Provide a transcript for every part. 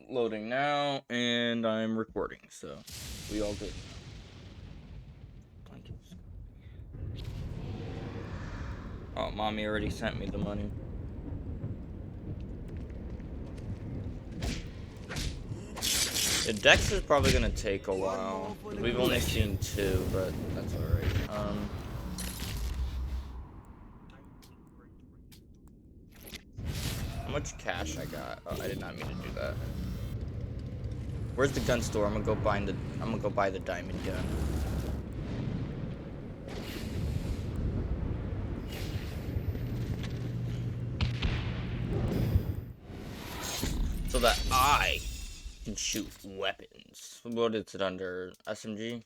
loading now, and I'm recording, so we all good. Oh, mommy already sent me the money. The Dex is probably gonna take a while. We've only seen 2, but that's alright. How much cash I got? Oh, I did not mean to do that. Where's the gun store? I'm gonna go buy the diamond gun. So that I can shoot weapons. What is it under? SMG?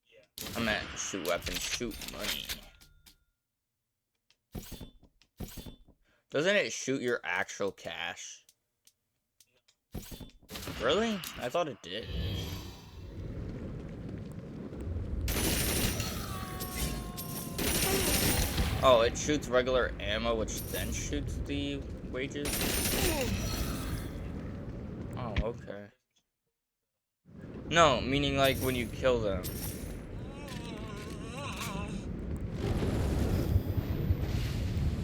Yeah. I meant shoot weapons, shoot money. Doesn't it shoot your actual cash? Really? I thought it did. Oh, it shoots regular ammo, which then shoots the wages? Oh, okay. No, meaning like when you kill them.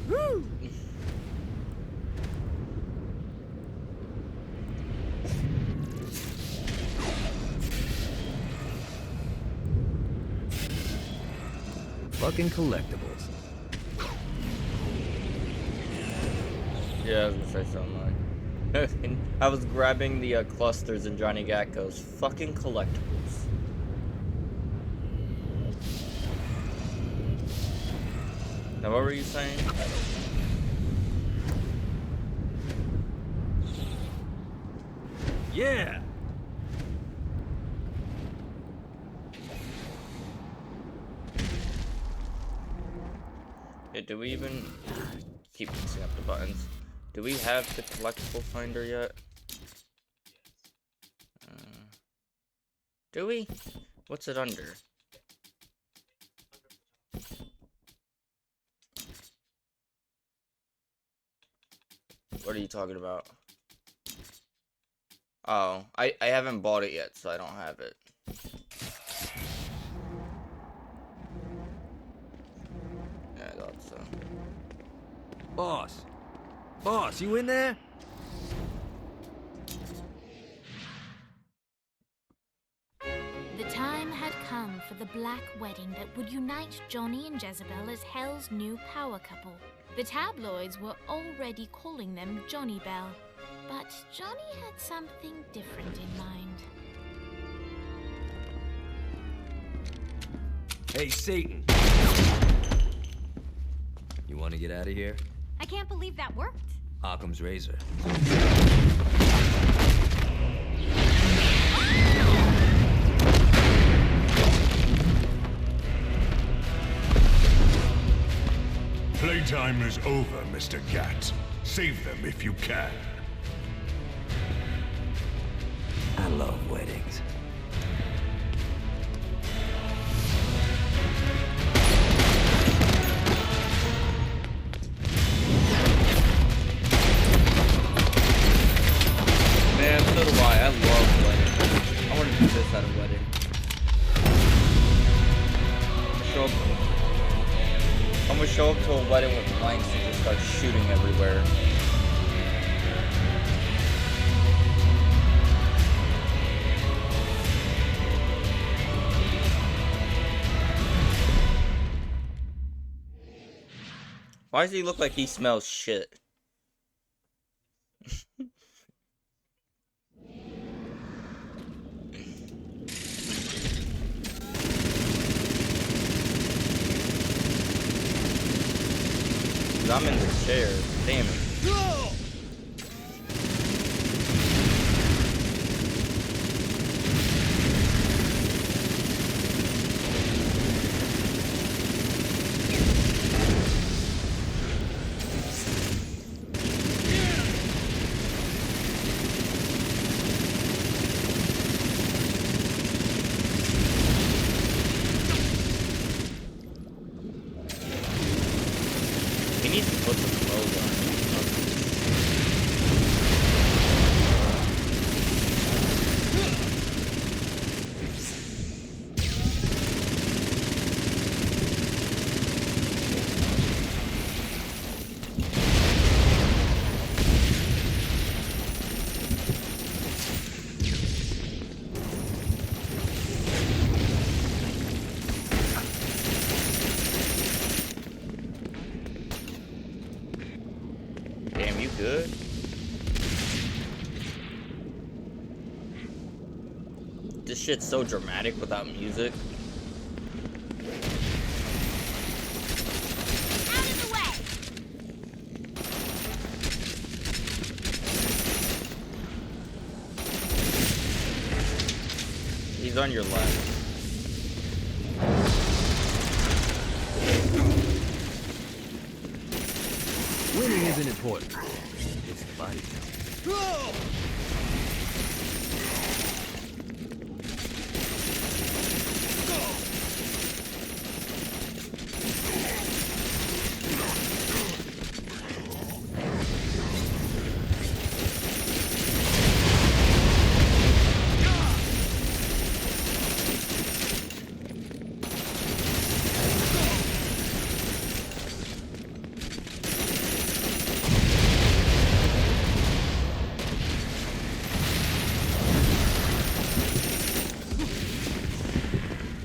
Woo! Fucking collectibles. Yeah, I was gonna say something like. I was grabbing the clusters in Johnny Gatko's fucking collectibles. Now, what were you saying? Yeah. Yeah, do we even keep mixing up the buttons? Do we have the collectible finder yet? Do we? What's it under? What are you talking about? Oh, I haven't bought it yet, so I don't have it. Yeah, I thought so. Boss. Boss, you in there? The time had come for the black wedding that would unite Johnny and Jezebel as Hell's new power couple. The tabloids were already calling them Johnny Bell, but Johnny had something different in mind. Hey, Satan. You want to get out of here? I can't believe that worked. Occam's razor. Playtime is over, Mr. Gat. Save them if you can. I love weddings. Man, so do I. I love weddings. I want to do this at a wedding. I'm gonna show up to a wedding with blanks and just start shooting everywhere. Why does he look like he smells shit? I'm in the chair. Damn it. He needs to put some clothes on. This shit's so dramatic without music. Out of the way! He's on your left. Winning isn't important. It's the body count.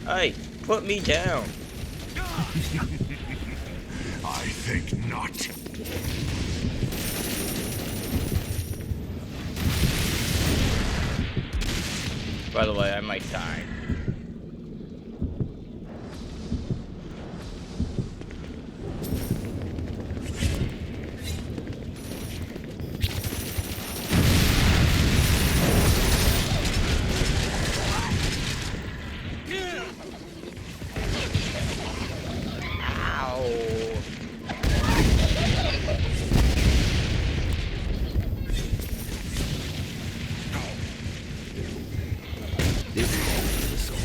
Hey, put me down. I think not. By the way, I might die. This is all for the soul.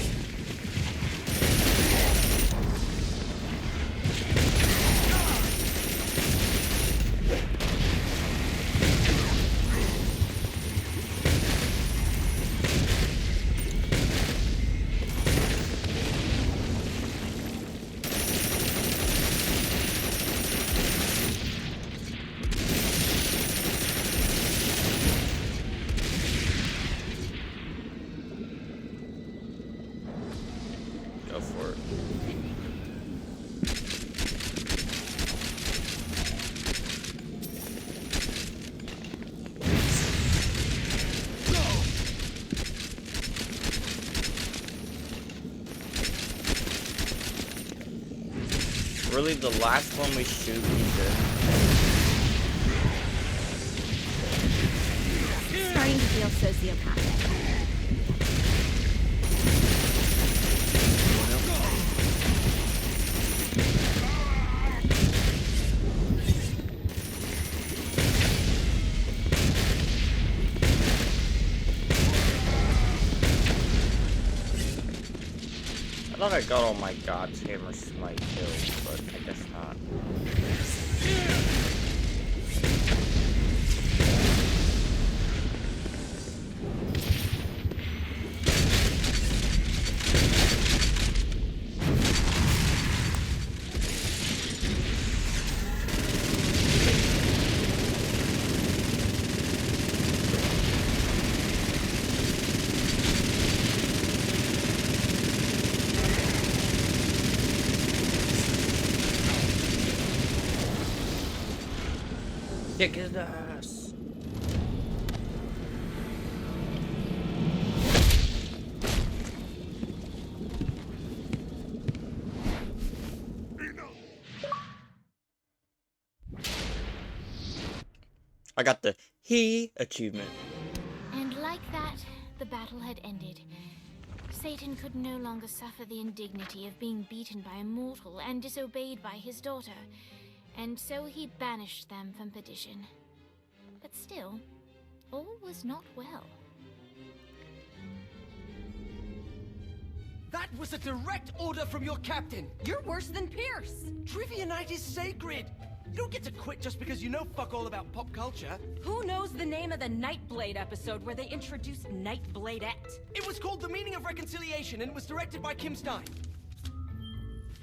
Go for it. Really, the last one we shoot, he's dead. Starting to feel sociopathic. I thought I got all my God's Hammer Smite kills, but I guess not. Kick his ass. I got the he achievement. And like that, the battle had ended. Satan could no longer suffer the indignity of being beaten by a mortal and disobeyed by his daughter, and so he banished them from perdition. But still, all was not well. That was a direct order from your captain! You're worse than Pierce! Trivia night is sacred! You don't get to quit just because you know fuck all about pop culture. Who knows the name of the Nightblade episode where they introduced Nightbladette? It was called The Meaning of Reconciliation and it was directed by Kim Stein.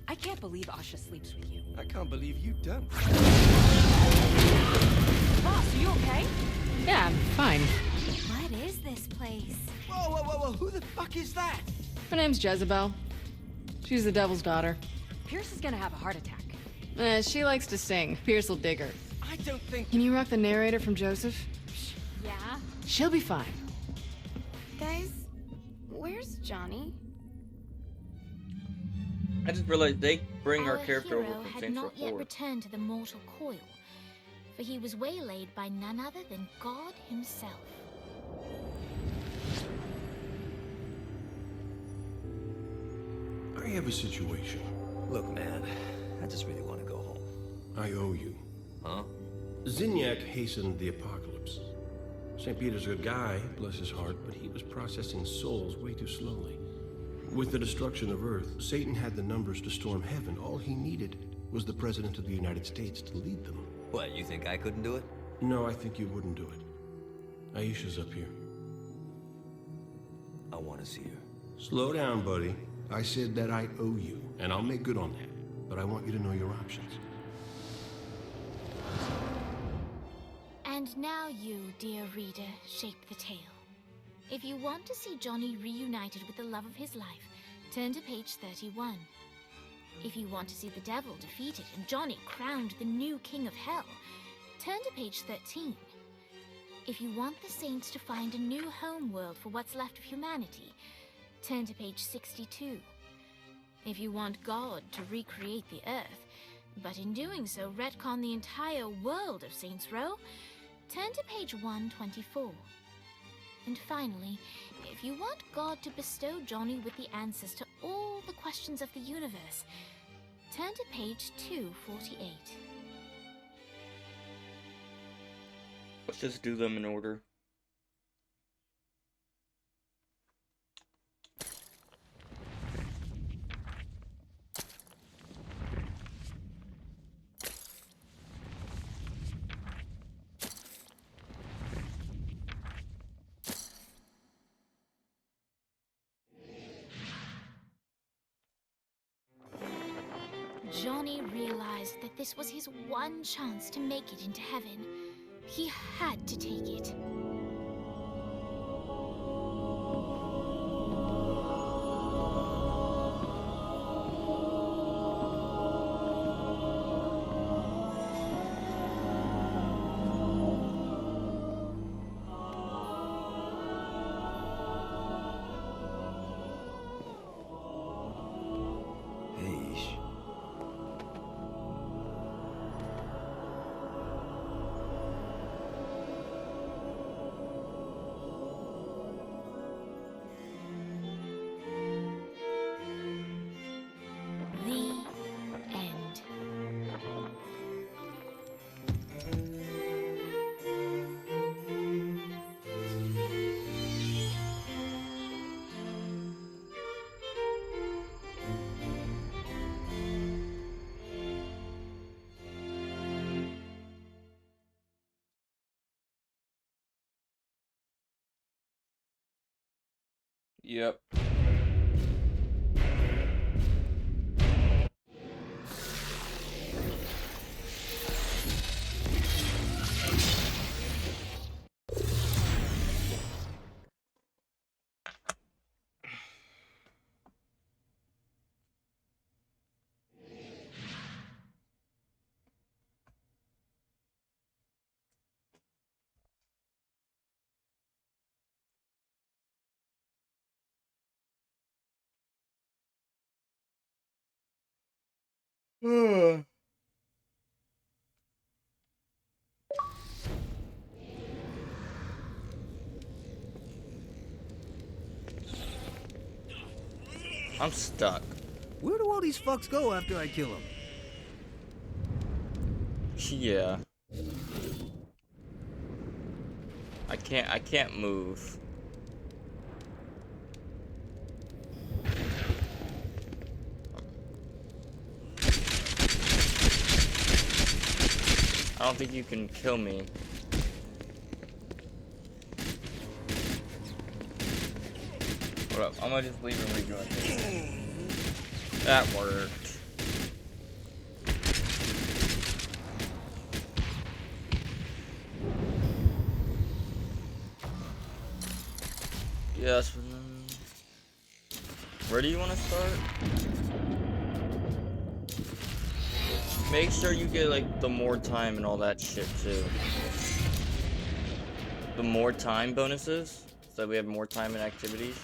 I can't believe Asha sleeps with you. I can't believe you don't. Boss, are you okay? Yeah, I'm fine. What is this place? Whoa, whoa, whoa, whoa, who the fuck is that? Her name's Jezebel. She's the devil's daughter. Pierce is gonna have a heart attack. She likes to sing. Pierce will dig her. I don't think... Can you rock the narrator from Joseph? Yeah? She'll be fine. Guys, Where's Johnny? I just realized they bring our Our character hero over from had Saints Row not yet 4. returned to the mortal coil, for he was waylaid by none other than God himself. I have a situation. Look, man, I just really want to go home. I owe you. Huh? Zinyak hastened the apocalypse. St. Peter's a good guy, bless his heart, but he was processing souls way too slowly. With the destruction of Earth, Satan had the numbers to storm heaven. All he needed was the President of the United States to lead them. What, you think I couldn't do it? No, I think you wouldn't do it. Aisha's up here. I want to see her. Slow down, buddy. I said that I owe you, and I'll make good on that. But I want you to know your options. And now you, dear reader, shape the tale. If you want to see Johnny reunited with the love of his life, turn to page 31. If you want to see the devil defeated and Johnny crowned the new king of hell, turn to page 13. If you want the saints to find a new home world for what's left of humanity, turn to page 62. If you want God to recreate the earth, but in doing so retcon the entire world of Saints Row, turn to page 124. And finally, if you want God to bestow Johnny with the answers to all the questions of the universe, turn to page 248. Let's just do them in order. Johnny realized that this was his one chance to make it into heaven. He had to take it. Yep. I'm stuck. Where do all these fucks go after I kill them? Yeah. I can't move. I don't think you can kill me. Hold up, I'm gonna just leave and rejoin this. That worked. Yes. Where do you want to start? Make sure you get like the more time and all that shit too. The more time bonuses, so we have more time in activities.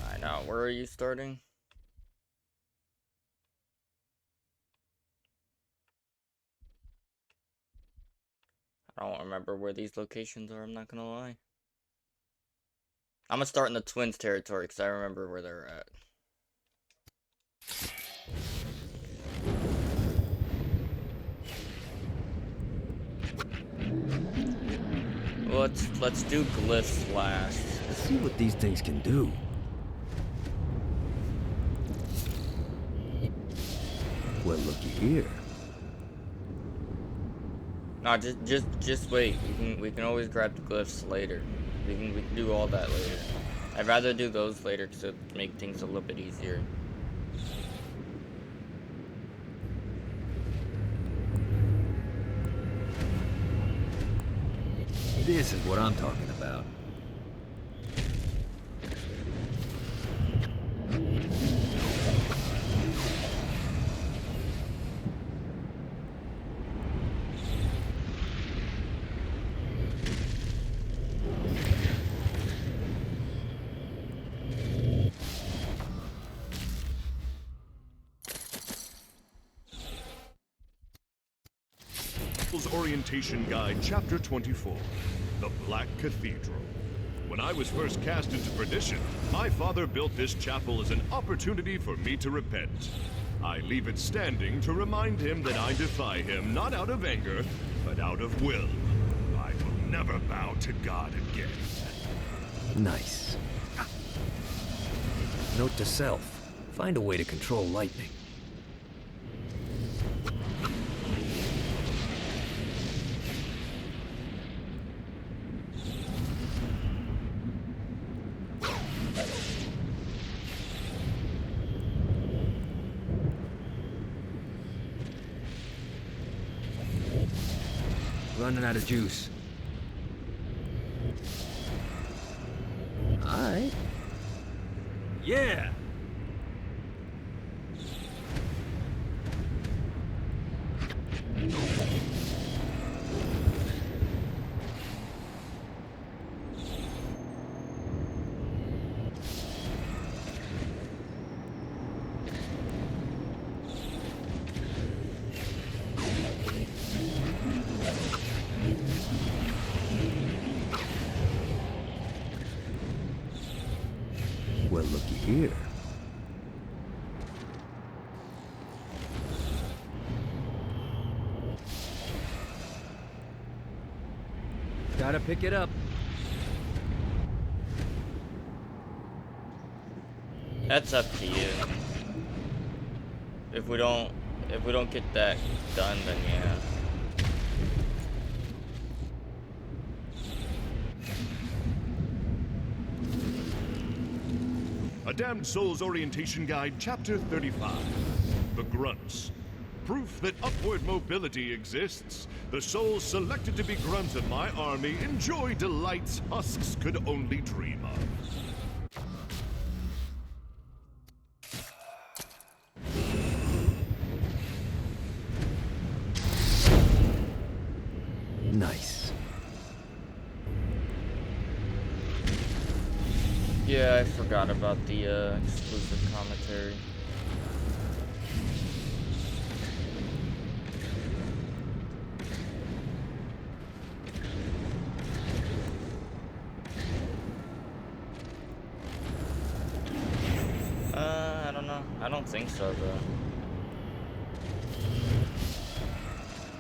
Alright, now where are you starting? I don't remember where these locations are, I'm not gonna lie. I'm gonna start in the Twins territory because I remember where they're at. Let's do glyphs last. Let's see what these things can do. Well, looky here. No, just wait. We can always grab the glyphs later. We can do all that later. I'd rather do those later because it make things a little bit easier. This is what I'm talking about. Orientation Guide, Chapter 24, The Black Cathedral. When I was first cast into perdition, my father built this chapel as an opportunity for me to repent. I leave it standing to remind him that I defy him not out of anger, but out of will. I will never bow to God again. Nice. Note to self, find a way to control lightning. Running out of juice. Alright. Yeah! Well, looky here. Gotta pick it up. That's up to you. If we don't get that done, then yeah. A Damned Souls Orientation Guide, Chapter 35, The Grunts. Proof that upward mobility exists. The souls selected to be grunts of my army enjoy delights husks could only dream of. Nice. Yeah, I forgot about the exclusive commentary. I don't know. I don't think so, though.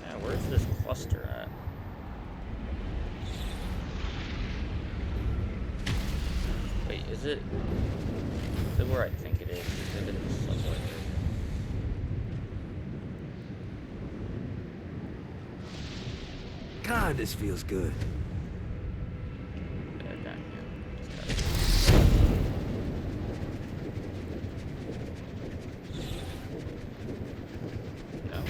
Yeah, where's this cluster at? Wait, is it where I think it is? Is it in the subway? God, this feels good. Yeah, down here. No.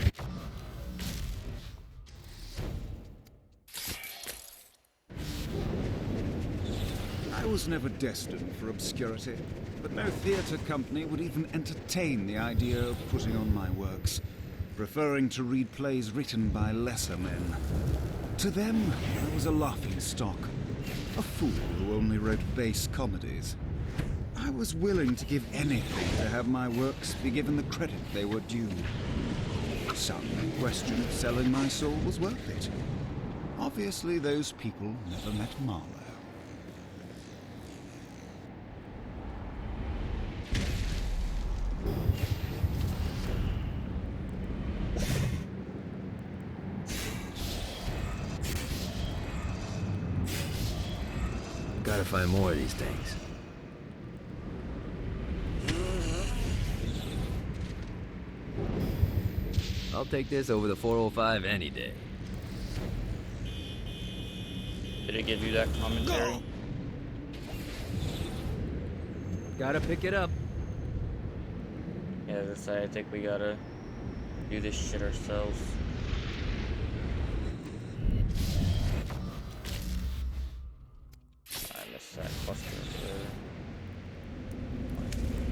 I was never destined for obscurity, but no theatre company would even entertain the idea of putting on my works, preferring to read plays written by lesser men. To them, I was a laughing stock, A fool who only wrote base comedies. I was willing to give anything to have my works be given the credit they were due. Some question if selling my soul was worth it. Obviously, those people never met Marlowe. Gotta find more of these things. I'll take this over the 405 any day. Did it give you that commentary? Gotta pick it up. Yeah, that's why I think we gotta do this shit ourselves. I missed that cluster there.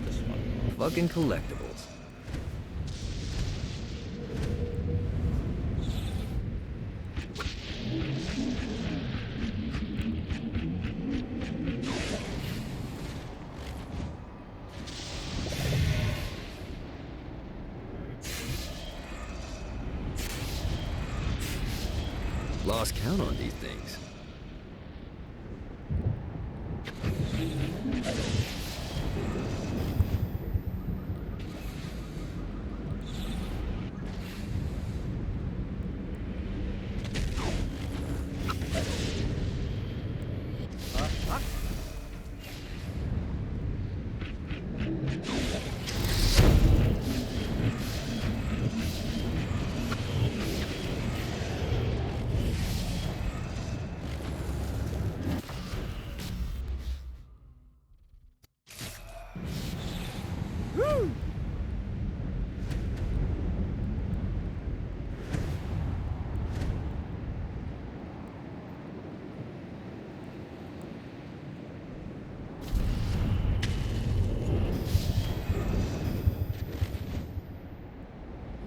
This one. Fucking collectibles. Lost count on these things.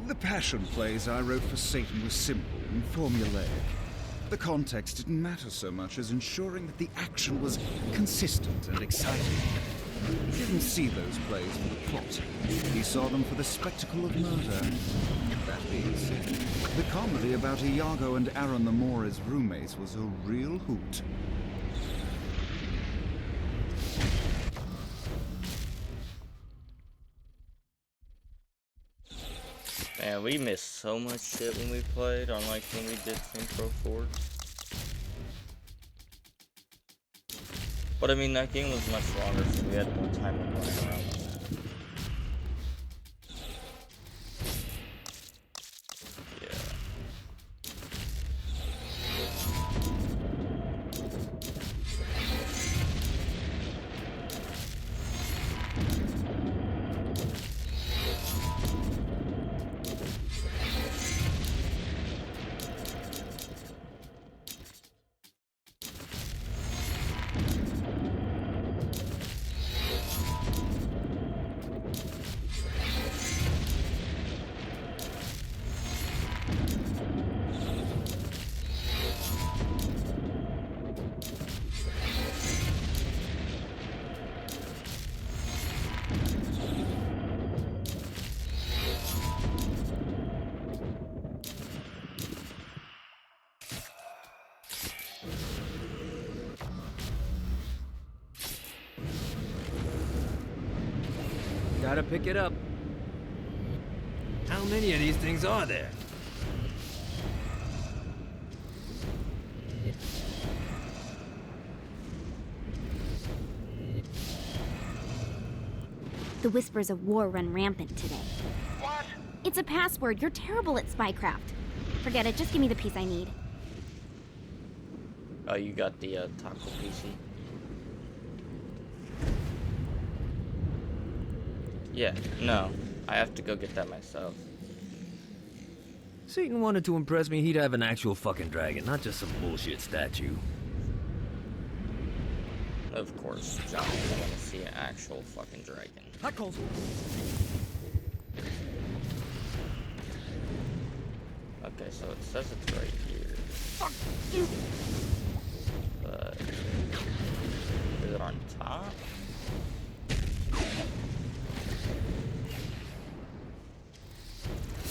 The passion plays I wrote for Satan were simple and formulaic. The context didn't matter so much as ensuring that the action was consistent and exciting. He didn't see those plays for the plot. He saw them for the spectacle of murder. That being said, the comedy about Iago and Aaron the Moor's roommates was a real hoot. Man, we missed so much shit when we played, unlike when we did Synchro Forge. But I mean, that game was much longer, so we had more time to play around with that. Yeah. Gotta pick it up. How many of these things are there? The whispers of war run rampant today. What? It's a password. You're terrible at spycraft. Forget it. Just give me the piece I need. Oh, you got the taco PC? Yeah, no. I have to go get that myself. Satan wanted to impress me, he'd have an actual fucking dragon, not just some bullshit statue. Of course, John would want to see an actual fucking dragon. Hot cold. Okay, so it says it's right here. Fuck you. But not?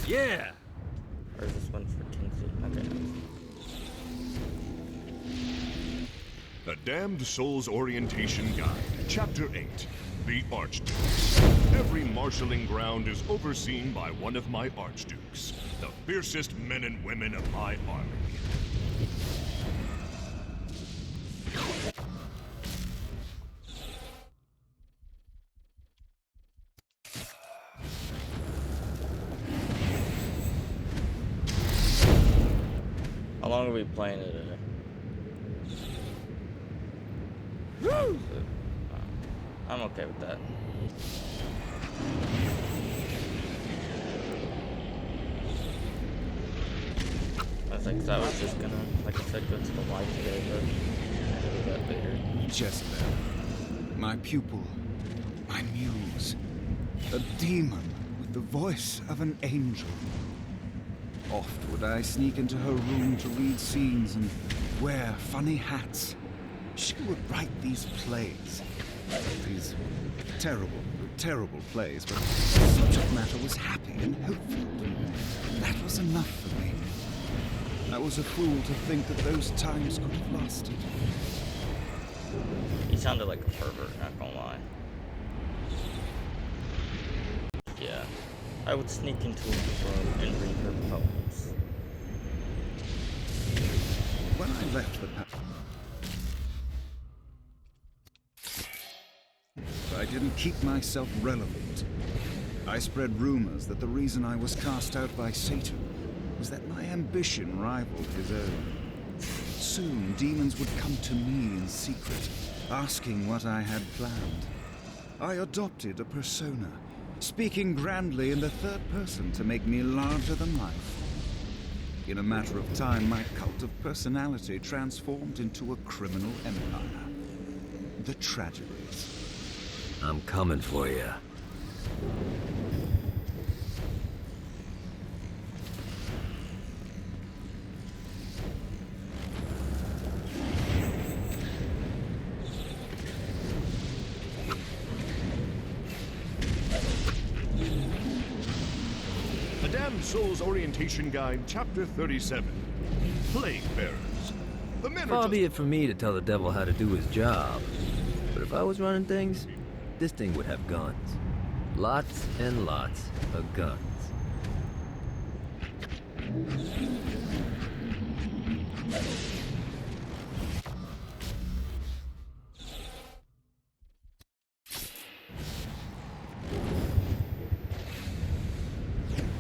Yeah! Or is this one for Kinsey? Okay. The Damned Souls Orientation Guide, Chapter 8, The Archdukes. Every marshalling ground is overseen by one of my Archdukes, the fiercest men and women of my army. How long are we playing it today? Woo! I'm okay with that. I think I was just gonna, like I said, go to the light today, but I'll do that later. Jezebel, my pupil, my muse, a demon with the voice of an angel. Oft would I sneak into her room to read scenes and wear funny hats. She would write these plays. These terrible, terrible plays, but the subject matter was happy and hopeful. That was enough for me. I was a fool to think that those times could have lasted. He sounded like a pervert, not gonna lie. Yeah. I would sneak into a room and read her poems. When I left the I didn't keep myself relevant. I spread rumors that the reason I was cast out by Satan was that my ambition rivaled his own. Soon, demons would come to me in secret, asking what I had planned. I adopted a persona, speaking grandly in the third person to make me larger than life. In a matter of time, my cult of personality transformed into a criminal empire. The tragedies. I'm coming for you. The Damned Souls Orientation Guide, Chapter 37, Plague Bearers. The men Far are be it from me to tell the devil how to do his job. But if I was running things, this thing would have guns. Lots and lots of guns.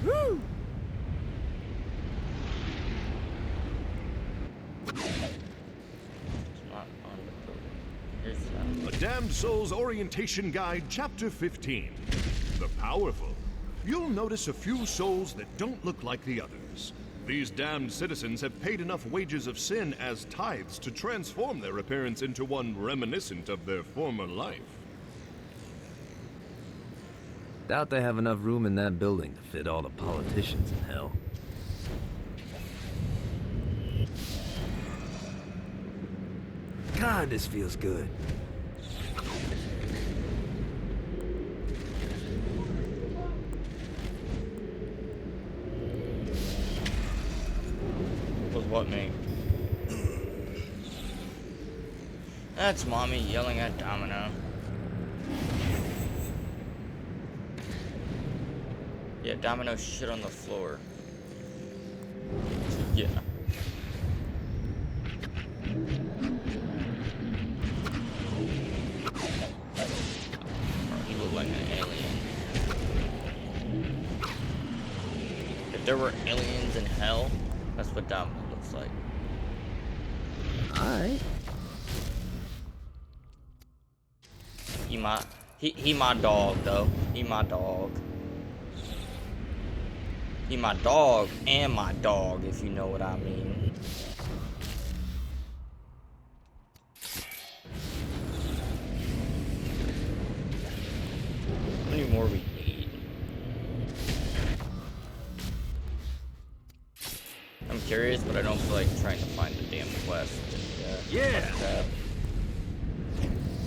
Woo! A Damned Souls Orientation Guide, Chapter 15. The Powerful. You'll notice a few souls that don't look like the others. These damned citizens have paid enough wages of sin as tithes to transform their appearance into one reminiscent of their former life. Doubt they have enough room in that building to fit all the politicians in hell. God, this feels good. Was what me? That's Mommy yelling at Domino. Yeah, Domino shit on the floor. Yeah. He looked like an alien. If there were aliens in hell, that's what Domino looks like. Alright. He my dog though. He my dog. He my dog and my dog, if you know what I mean. How many more we need? I'm curious, but I don't feel like trying to find the damn quest. Yeah.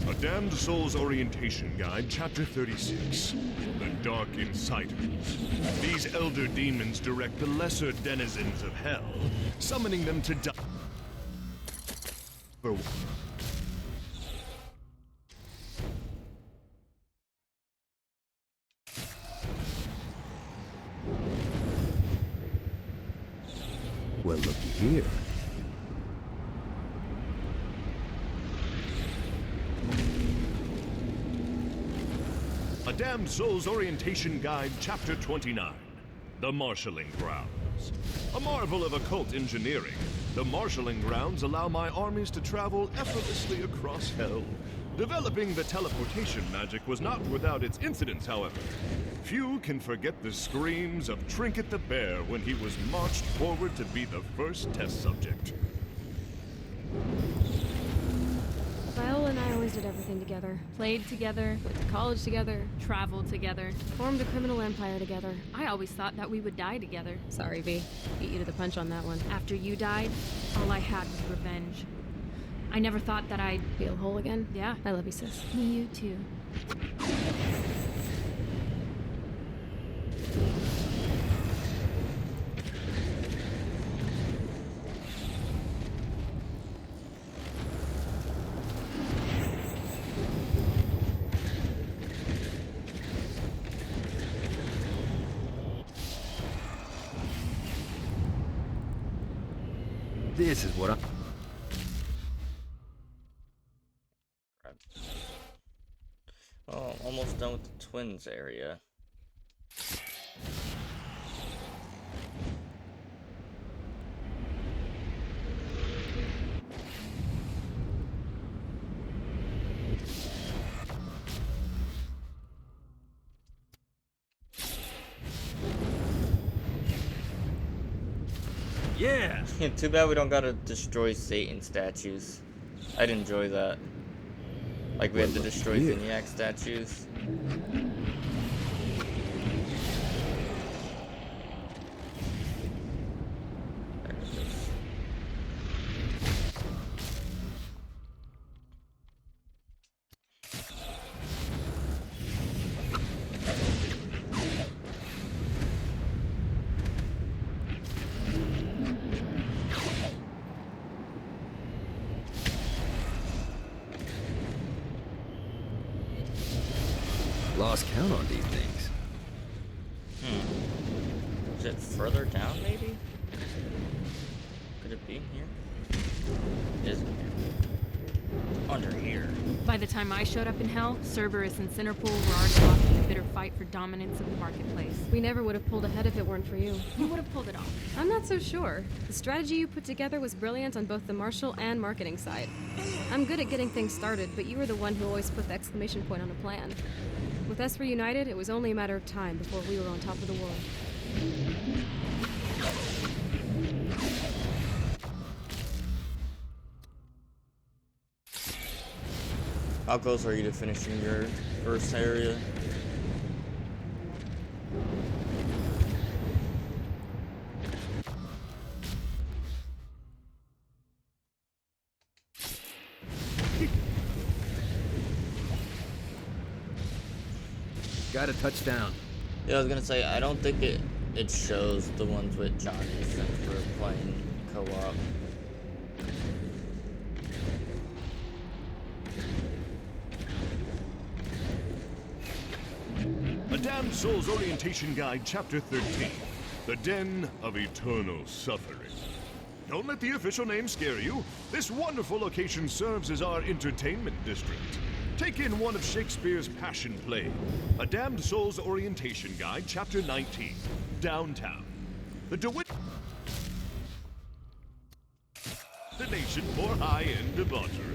A Damned Souls Orientation Guide, Chapter 36. The Dark Insiders. These elder demons direct the lesser denizens of hell, summoning them to die. Well, looky here. A Damned Souls Orientation Guide, Chapter 29. The Marshalling Grounds. A marvel of occult engineering, the marshalling grounds allow my armies to travel effortlessly across hell. Developing the teleportation magic was not without its incidents, however. Few can forget the screams of Trinket the Bear when he was marched forward to be the first test subject. Viola and I always did everything together. Played together, went to college together, Traveled together. formed a criminal empire together. I always thought that we would die together. Sorry, V. Beat you to the punch on that one. After you died, all I had was revenge. I never thought that I'd... Feel whole again? Yeah. I love you, sis. Me, you too. This is what I'm... Oh, almost done with the twins area. Yeah! Too bad we don't gotta destroy Satan statues. I'd enjoy that. Like we had to destroy Zinyak statues. There it is. Lost count on these things. Is it further down, maybe? Could it be here? It is here. Under here. By the time I showed up in Hell, Cerberus and Cinderpool were already locked in a bitter fight for dominance of the marketplace. We never would have pulled ahead if it weren't for you. You would have pulled it off. I'm not so sure. The strategy you put together was brilliant on both the martial and marketing side. I'm good at getting things started, but you were the one who always put the exclamation point on a plan. With us reunited, it was only a matter of time before we were on top of the world. How close are you to finishing your first area? Got a touchdown. Yeah, I was gonna say, I don't think it shows the ones with Johnny since we're playing co-op. A Damned Souls Orientation Guide, Chapter 13. The Den of Eternal Suffering. Don't let the official name scare you. This wonderful location serves as our entertainment district. Take in one of Shakespeare's Passion Play. A Damned Souls Orientation Guide, Chapter 19. Downtown. The destination for high-end debauchery.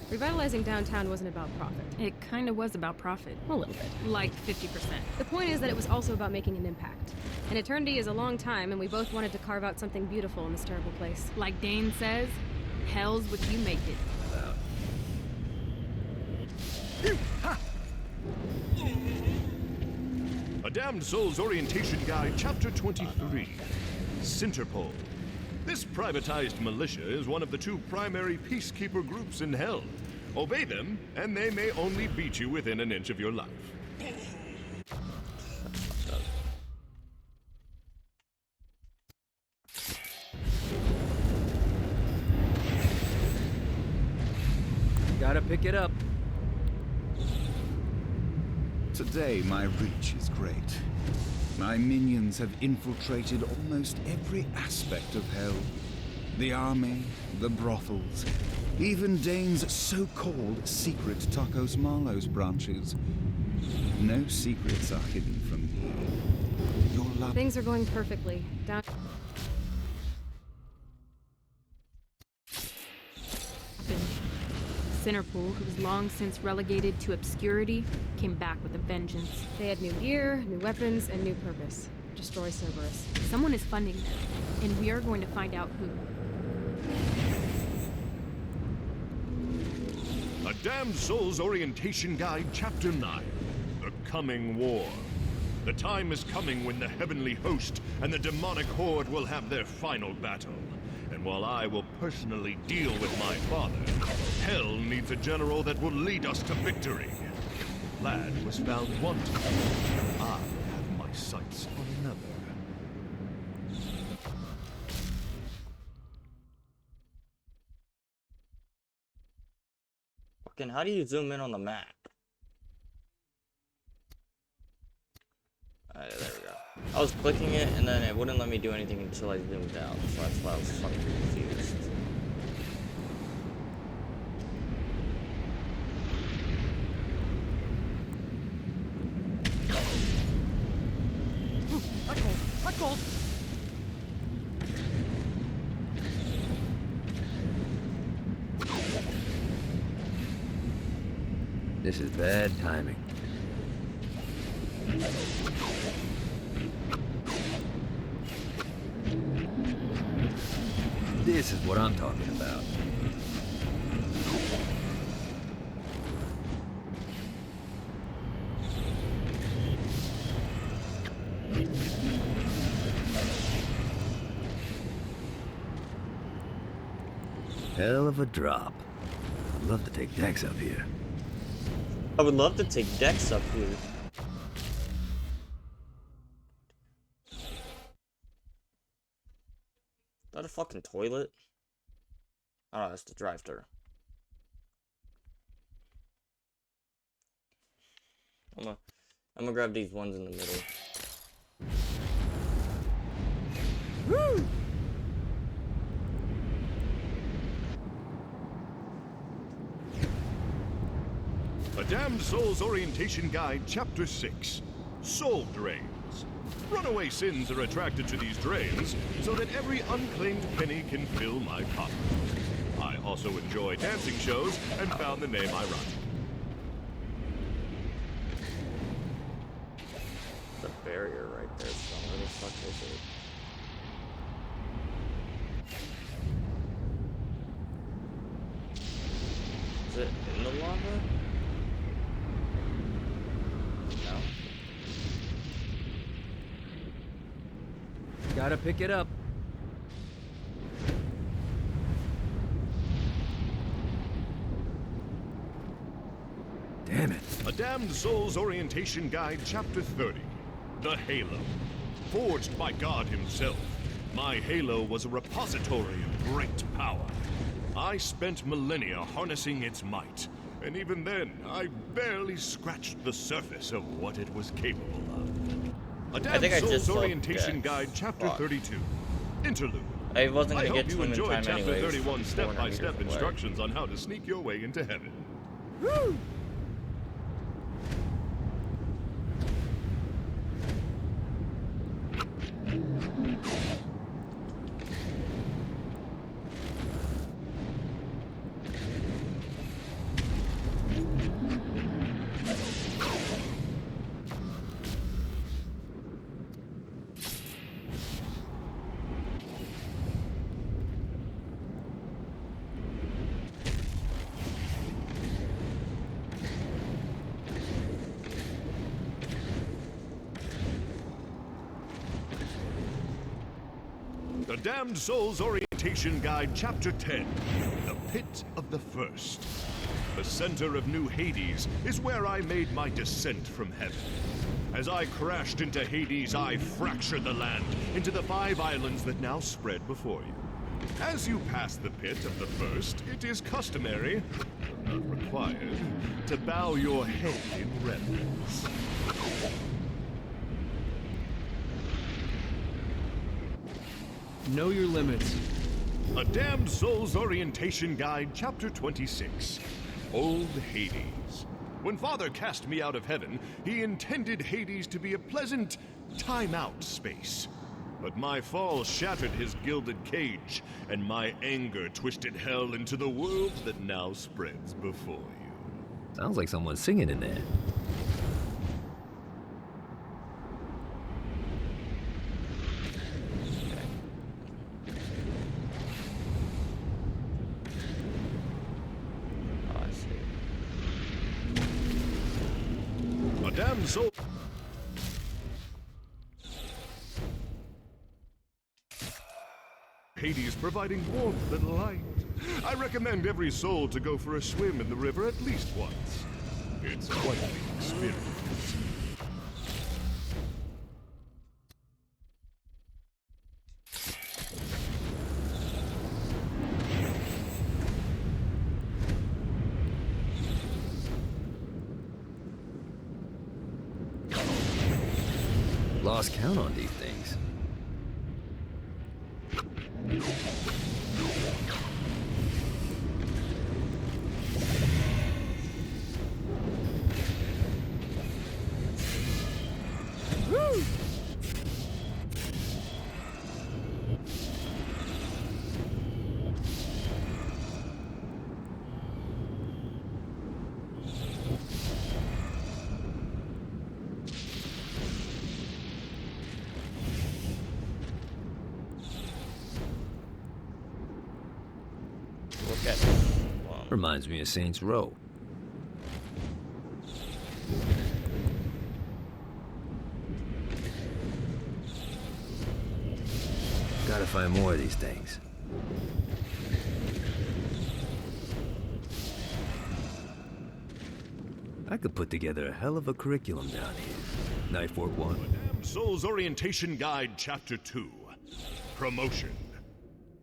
Revitalizing downtown wasn't about profit. It kind of was about profit. A little bit. Like 50%. The point is that it was also about making an impact. An eternity is a long time, and we both wanted to carve out something beautiful in this terrible place. Like Dane says, hell's what you make it. Damned Souls Orientation Guide, Chapter 23, Sinterpol. This privatized militia is one of the 2 primary peacekeeper groups in Hell. Obey them, and they may only beat you within an inch of your life. Gotta pick it up. Today, my reach is great. My minions have infiltrated almost every aspect of Hell. The army, the brothels, even Dane's so-called secret Tacos Marlos branches. No secrets are hidden from me. Your love... Things are going perfectly. Down... Sinterpool, who was long since relegated to obscurity, came back with a vengeance. They had new gear, new weapons, and new purpose. Destroy Cerberus. Someone is funding them, and we are going to find out who. A Damned Souls Orientation Guide, Chapter 9, The Coming War. The time is coming when the heavenly host and the demonic horde will have their final battle. And while I will personally deal with my father, Hell needs a general that will lead us to victory. Lad was found wanting. I have my sights on another. Fucking, how do you zoom in on the map? Alright, there we go. I was clicking it and then it wouldn't let me do anything until I zoomed out, so that's why I was fucking confused. Hot gold! This is bad timing. This is what I'm talking about. Hell of a drop. I'd love to take Dex up here. I would love to take Dex up here. Is that a fucking toilet? Oh, that's the drive-thru. I'm gonna grab these ones in the middle. Woo! A Damned Souls Orientation Guide, Chapter 6, Soul Drains. Runaway sins are attracted to these drains so that every unclaimed penny can fill my pocket. I also enjoy dancing shows and found the name ironic. The barrier right there, so where the fuck is it? Is it in the lava? No. Gotta pick it up. Damn it. A Damned Souls Orientation Guide, Chapter 30, The Halo. Forged by God himself, my Halo was a repository of great power. I spent millennia harnessing its might, and even then, I barely scratched the surface of what it was capable of. A Damned Souls Orientation Guide, Chapter 32, Interlude. I wasn't I gonna hope get you to him in enjoyed time Chapter anyways. 31 step-by-step away. instructions on how to sneak your way into heaven. Woo! Damned Souls Orientation Guide, Chapter 10, The Pit of the First. The center of New Hades is where I made my descent from heaven. As I crashed into Hades, I fractured the land into the 5 islands that now spread before you. As you pass the Pit of the First, it is customary, but not required, to bow your head in reverence. Know your limits. A Damned Souls Orientation Guide, Chapter 26. Old Hades. When Father cast me out of heaven, he intended Hades to be a pleasant time-out space. But my fall shattered his gilded cage, and my anger twisted hell into the world that now spreads before you. Sounds like someone's singing in there. Damned soul. Hades providing warmth and light. I recommend every soul to go for a swim in the river at least once. It's quite the experience. Lost count on these things. Woo! Look at Reminds me of Saints Row. Gotta find more of these things. I could put together a hell of a curriculum down here. Knife Fork 1. Damned Souls Orientation Guide, Chapter 2. Promotion.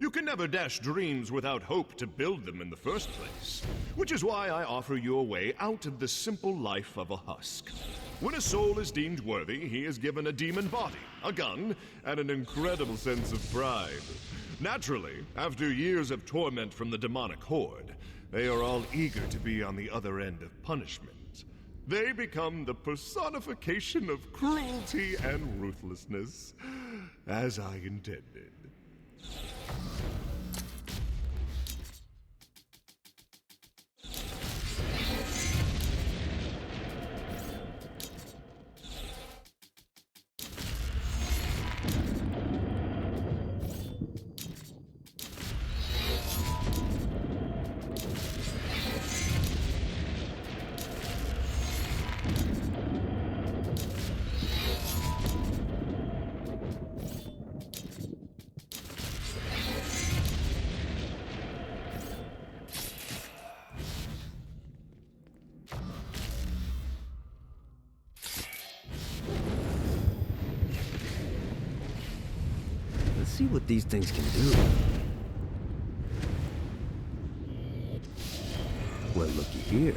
You can never dash dreams without hope to build them in the first place, which is why I offer you a way out of the simple life of a husk. When a soul is deemed worthy, he is given a demon body, a gun, and an incredible sense of pride. Naturally, after years of torment from the demonic horde, they are all eager to be on the other end of punishment. They become the personification of cruelty and ruthlessness, as I intended. Let's see what these things can do. Well, looky here.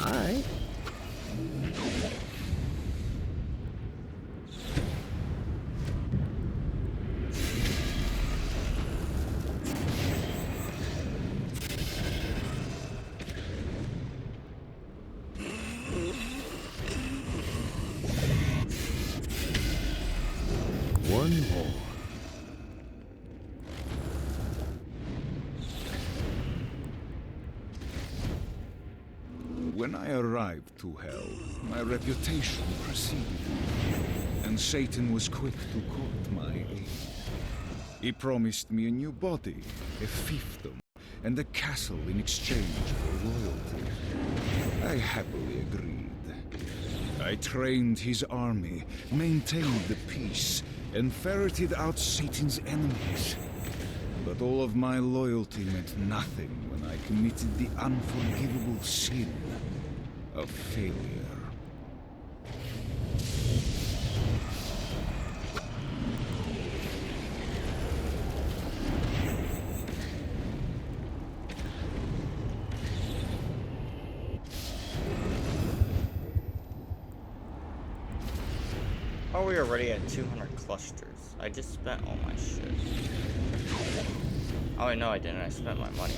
Alright. When I arrived to Hell, my reputation preceded me, and Satan was quick to court my aid. He promised me a new body, a fiefdom, and a castle in exchange for loyalty. I happily agreed. I trained his army, maintained the peace, and ferreted out Satan's enemies. But all of my loyalty meant nothing when I committed the unforgivable sin of failure. Oh, we're already at 200 clusters. I just spent all my shit. Oh, wait, no, I didn't. I spent my money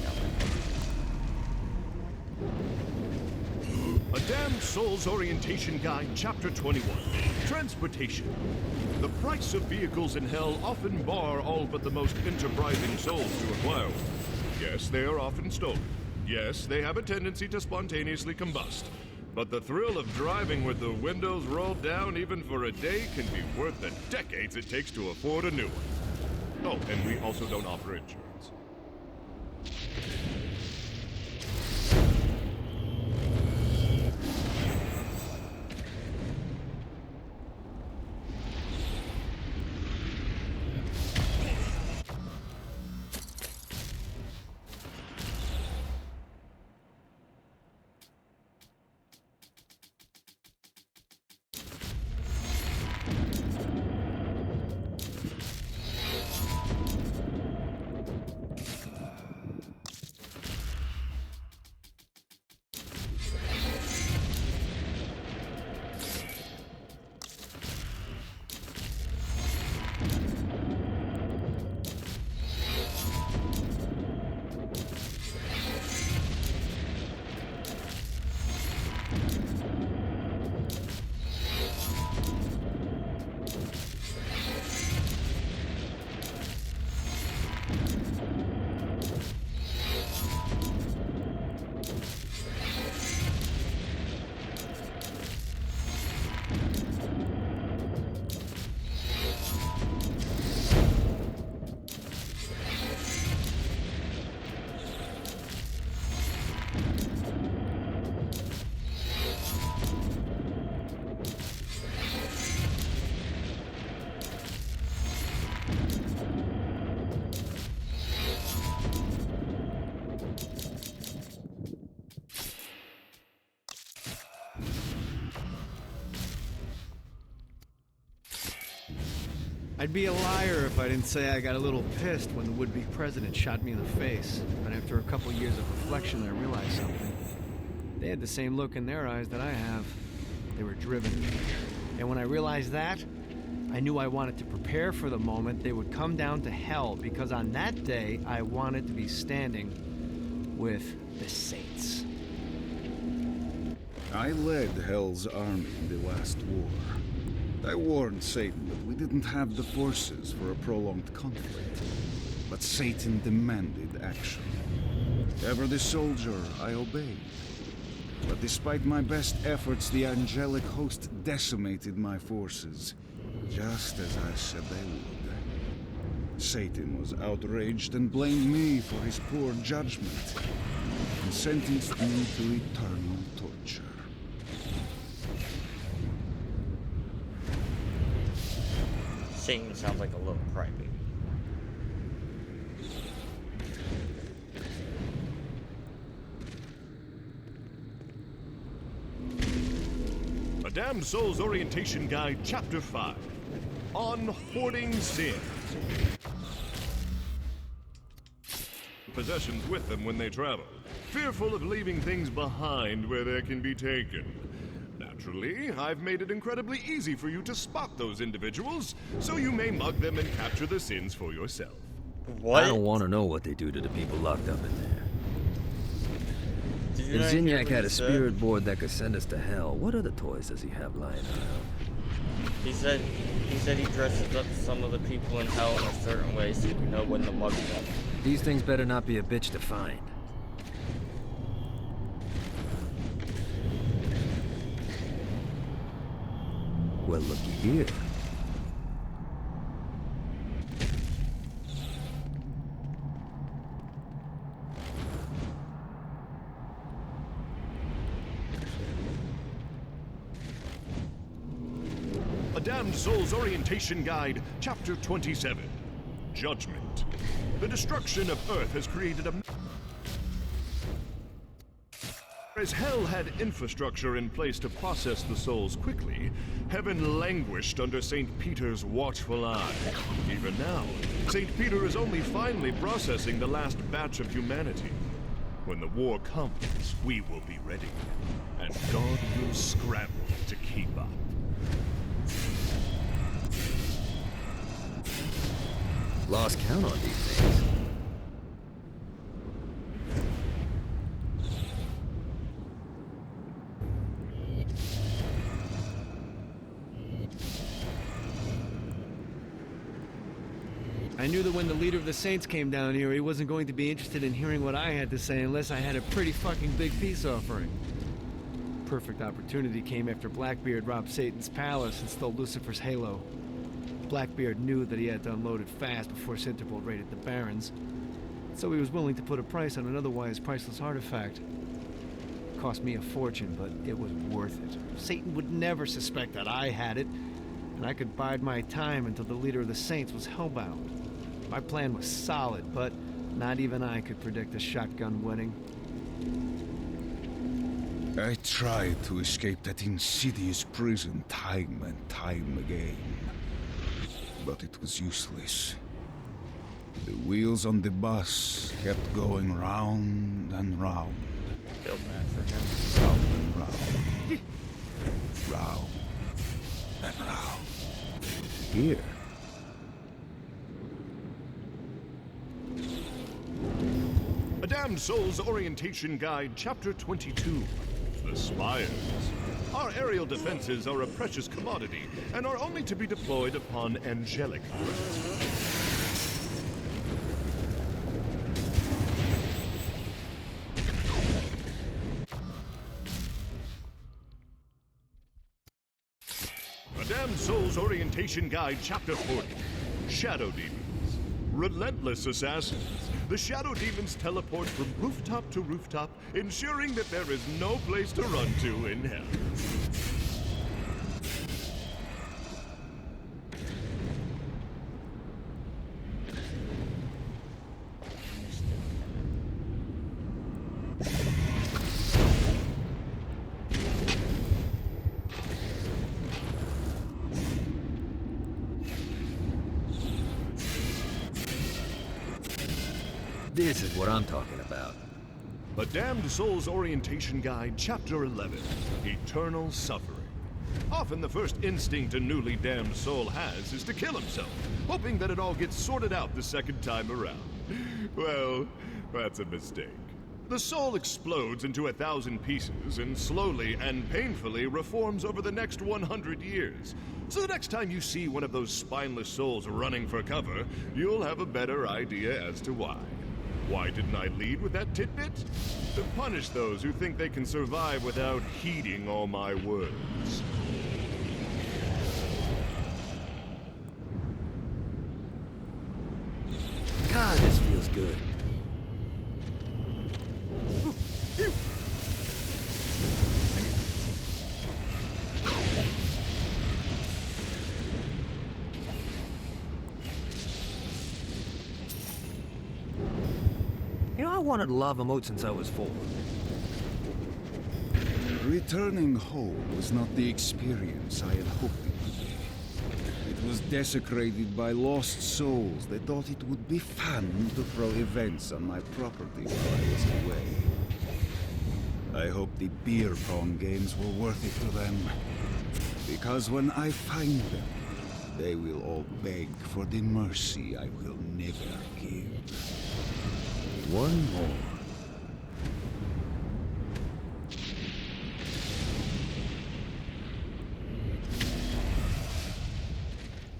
A Damned Souls Orientation Guide, Chapter 21. Transportation. The price of vehicles in Hell often bar all but the most enterprising souls to acquire one. Yes, they are often stolen. Yes, they have a tendency to spontaneously combust. But the thrill of driving with the windows rolled down even for a day can be worth the decades it takes to afford a new one. Oh, and we also don't offer insurance. I'd be a liar if I didn't say I got a little pissed when the would-be president shot me in the face. But after a couple years of reflection, I realized something. They had the same look in their eyes that I have. They were driven. And when I realized that, I knew I wanted to prepare for the moment they would come down to Hell, because on that day, I wanted to be standing with the Saints. I led Hell's army in the last war. I warned Satan that we didn't have the forces for a prolonged conflict. But Satan demanded action. Ever the soldier, I obeyed. But despite my best efforts, the angelic host decimated my forces, just as I said they would. Satan was outraged and blamed me for his poor judgment, and sentenced me to eternal torture. Satan sounds like a little crybaby. A Damned Souls Orientation Guide, Chapter 5. On Hoarding Sins. Possessions with them when they travel, fearful of leaving things behind where they can be taken. Naturally, I've made it incredibly easy for you to spot those individuals, so you may mug them and capture the sins for yourself. What? I don't want to know what they do to the people locked up in there. If Zinyak had a spirit board that could send us to Hell, what other toys does he have lying around? He said he dresses up some of the people in Hell in a certain way so you know when to mug them. These things better not be a bitch to find. Well, looky here. A Damned Soul's Orientation Guide, Chapter 27. Judgment. The destruction of Earth has created a... As Hell had infrastructure in place to process the souls quickly, Heaven languished under St. Peter's watchful eye. Even now, St. Peter is only finally processing the last batch of humanity. When the war comes, we will be ready, and God will scramble to keep up. Lost count on these things. I knew that when the leader of the Saints came down here, he wasn't going to be interested in hearing what I had to say unless I had a pretty fucking big peace offering. Perfect opportunity came after Blackbeard robbed Satan's palace and stole Lucifer's halo. Blackbeard knew that he had to unload it fast before Sinterpool raided the Barrens, so he was willing to put a price on an otherwise priceless artifact. It cost me a fortune, but it was worth it. Satan would never suspect that I had it, and I could bide my time until the leader of the Saints was hellbound. My plan was solid, but not even I could predict a shotgun wedding. I tried to escape that insidious prison time and time again. But it was useless. The wheels on the bus kept going round and round. Feel bad for him. Round and round. Round and round. Here. A Damned Soul's Orientation Guide, Chapter 22. The Spires. Our aerial defenses are a precious commodity and are only to be deployed upon angelic threats. A Damned Soul's Orientation Guide, Chapter 40. Shadow Demons. Relentless assassins. The Shadow Demons teleport from rooftop to rooftop, ensuring that there is no place to run to in hell. This is what I'm talking about. A Damned Soul's Orientation Guide, Chapter 11. Eternal Suffering. Often the first instinct a newly damned soul has is to kill himself, hoping that it all gets sorted out the second time around. Well, that's a mistake. The soul explodes into 1,000 pieces and slowly and painfully reforms over the next 100 years. So the next time you see one of those spineless souls running for cover, you'll have a better idea as to why. Why didn't I lead with that tidbit? To punish those who think they can survive without heeding all my words. God, this feels good. You know, I wanted lava moat since I was 4. Returning home was not the experience I had hoped it would be. It was desecrated by lost souls that thought it would be fun to throw events on my property while I was away. I hope the beer pong games were worth it to them. Because when I find them, they will all beg for the mercy I will never give. One more.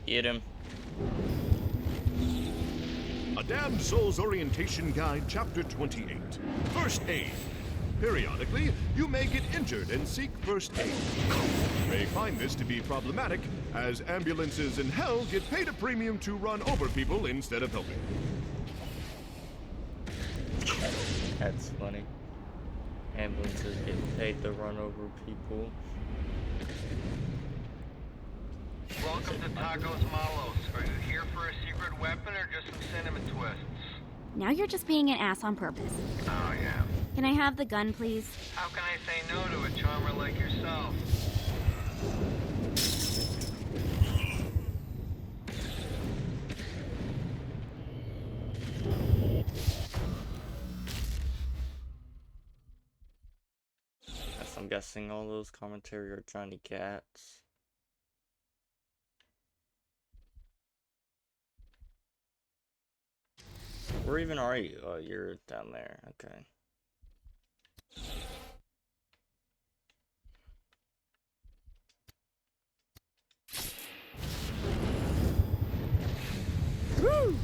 Get him. A Damned Soul's Orientation Guide, Chapter 28. First Aid. Periodically, you may get injured and seek first aid. You may find this to be problematic, as ambulances in hell get paid a premium to run over people instead of helping. That's funny. Ambulances get paid to run over people. Welcome to Tacos Malos. Are you here for a secret weapon or just some cinnamon twists? Now you're just being an ass on purpose. Oh, yeah. Can I have the gun, please? How can I say no to a charmer like yourself? Yes, I'm guessing all those commentary are Johnny Cats. Where even are you? Oh, you're down there. Okay. Woo!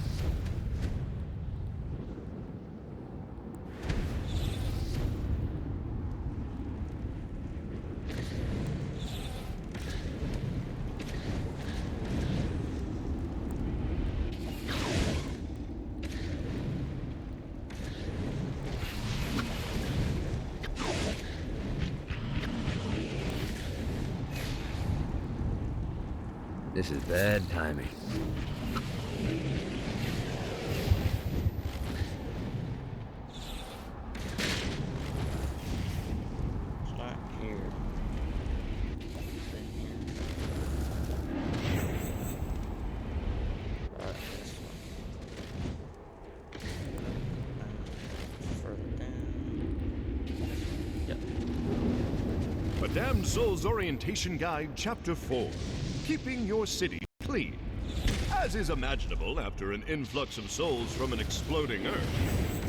This is bad timing. It's not here. It's in here. Right, this one. Further down. Yep. A Damned Souls Orientation Guide, Chapter 4. Keeping your city clean. As is imaginable after an influx of souls from an exploding Earth,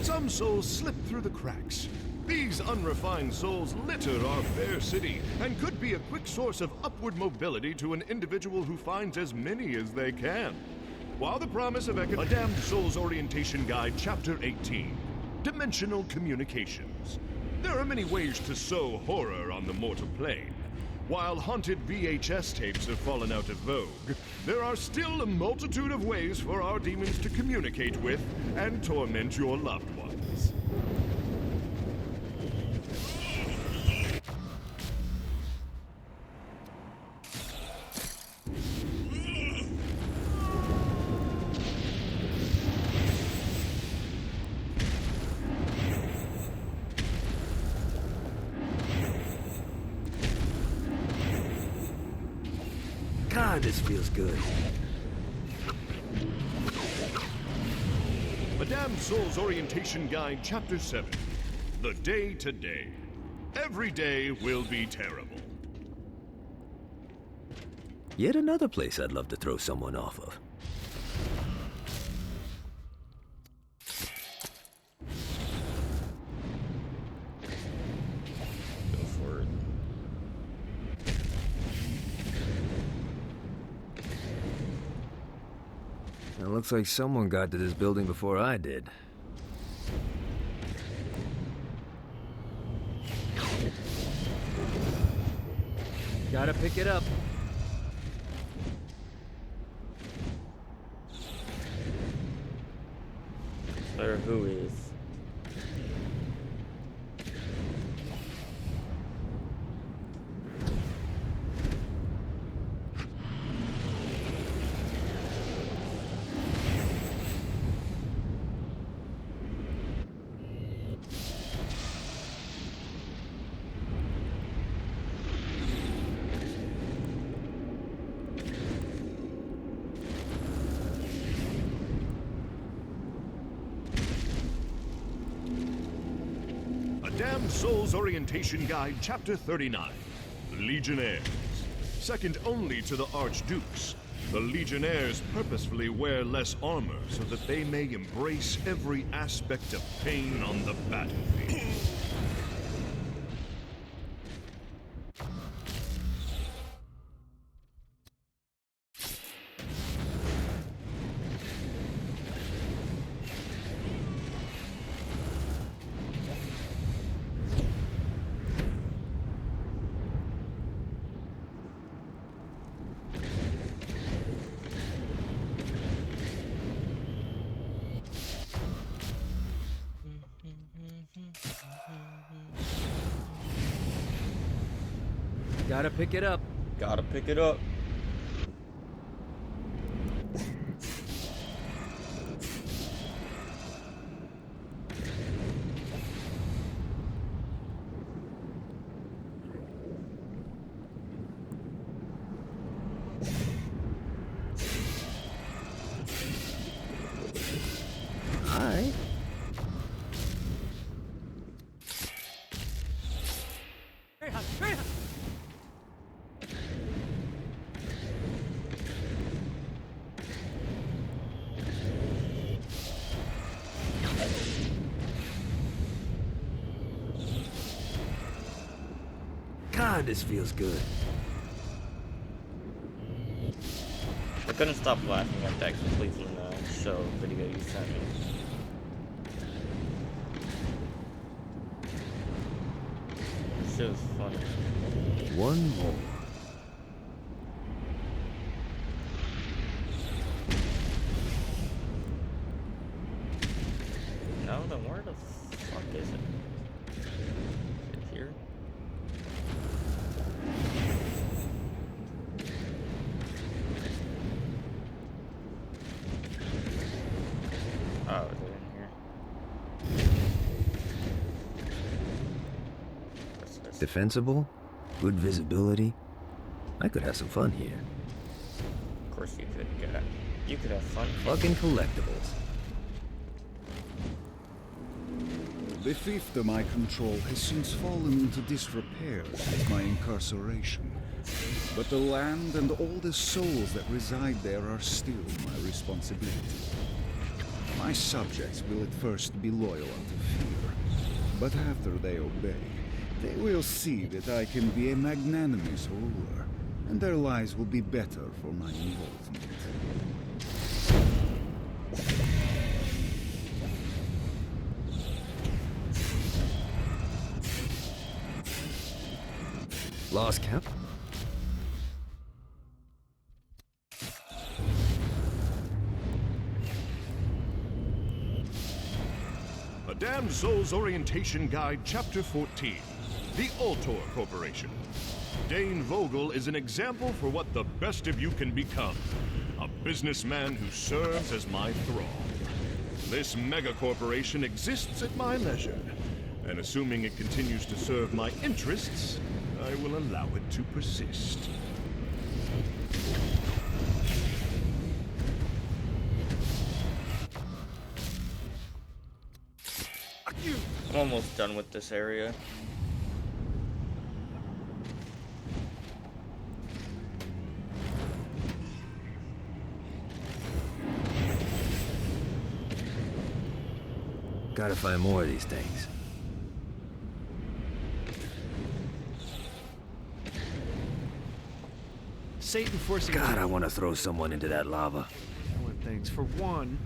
some souls slip through the cracks. These unrefined souls litter our fair city and could be a quick source of upward mobility to an individual who finds as many as they can. While the promise of A Damned Souls Orientation Guide, Chapter 18, Dimensional Communications. There are many ways to sow horror on the mortal plane. While haunted VHS tapes have fallen out of vogue, there are still a multitude of ways for our demons to communicate with and torment your loved ones. God, this feels good. A Damned Souls Orientation Guide, Chapter 7. The Day to Day. Every day will be terrible. Yet another place I'd love to throw someone off of. Go for it. It looks like someone got to this building before I did. Gotta pick it up. Or who is? Damned Souls Orientation Guide, Chapter 39. Legionnaires. Second only to the Archdukes, the Legionnaires purposefully wear less armor so that they may embrace every aspect of pain on the battlefield. Gotta pick it up. Gotta pick it up. Alright. God, this feels good. I couldn't stop laughing at that Cleveland show video you sent me. Shit was funny. One more. No, then where the fuck is it? Is it here? Oh, is it in here? Defensible, good visibility. I could have some fun here. Of course you could. You could have fun. Fucking collectibles. The fiefdom my control has since fallen into disrepair since my incarceration. But the land and all the souls that reside there are still my responsibility. My subjects will at first be loyal out of fear, but after they obey, they will see that I can be a magnanimous ruler, and their lives will be better for my involvement. Lost Cap? A Damned Souls Orientation Guide, Chapter 14. The Altor Corporation. Dane Vogel is an example for what the best of you can become. A businessman who serves as my thrall. This mega-corporation exists at my leisure, and assuming it continues to serve my interests, I will allow it to persist. I'm almost done with this area. Gotta find more of these things. Satan forcing God, I want to throw someone into that lava. things. For one,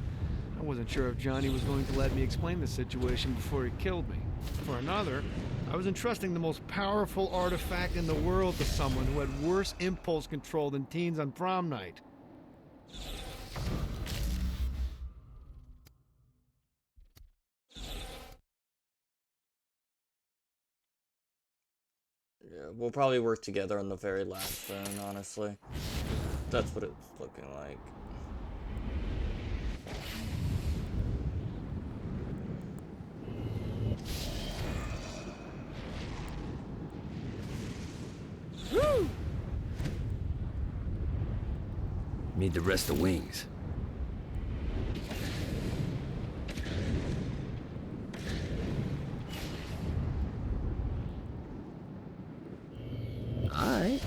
I wasn't sure if Johnny was going to let me explain the situation before he killed me. For another, I was entrusting the most powerful artifact in the world to someone who had worse impulse control than teens on prom night. Yeah, we'll probably work together on the very last then, honestly. That's what it's looking like. Woo! Need the rest of wings. Alright.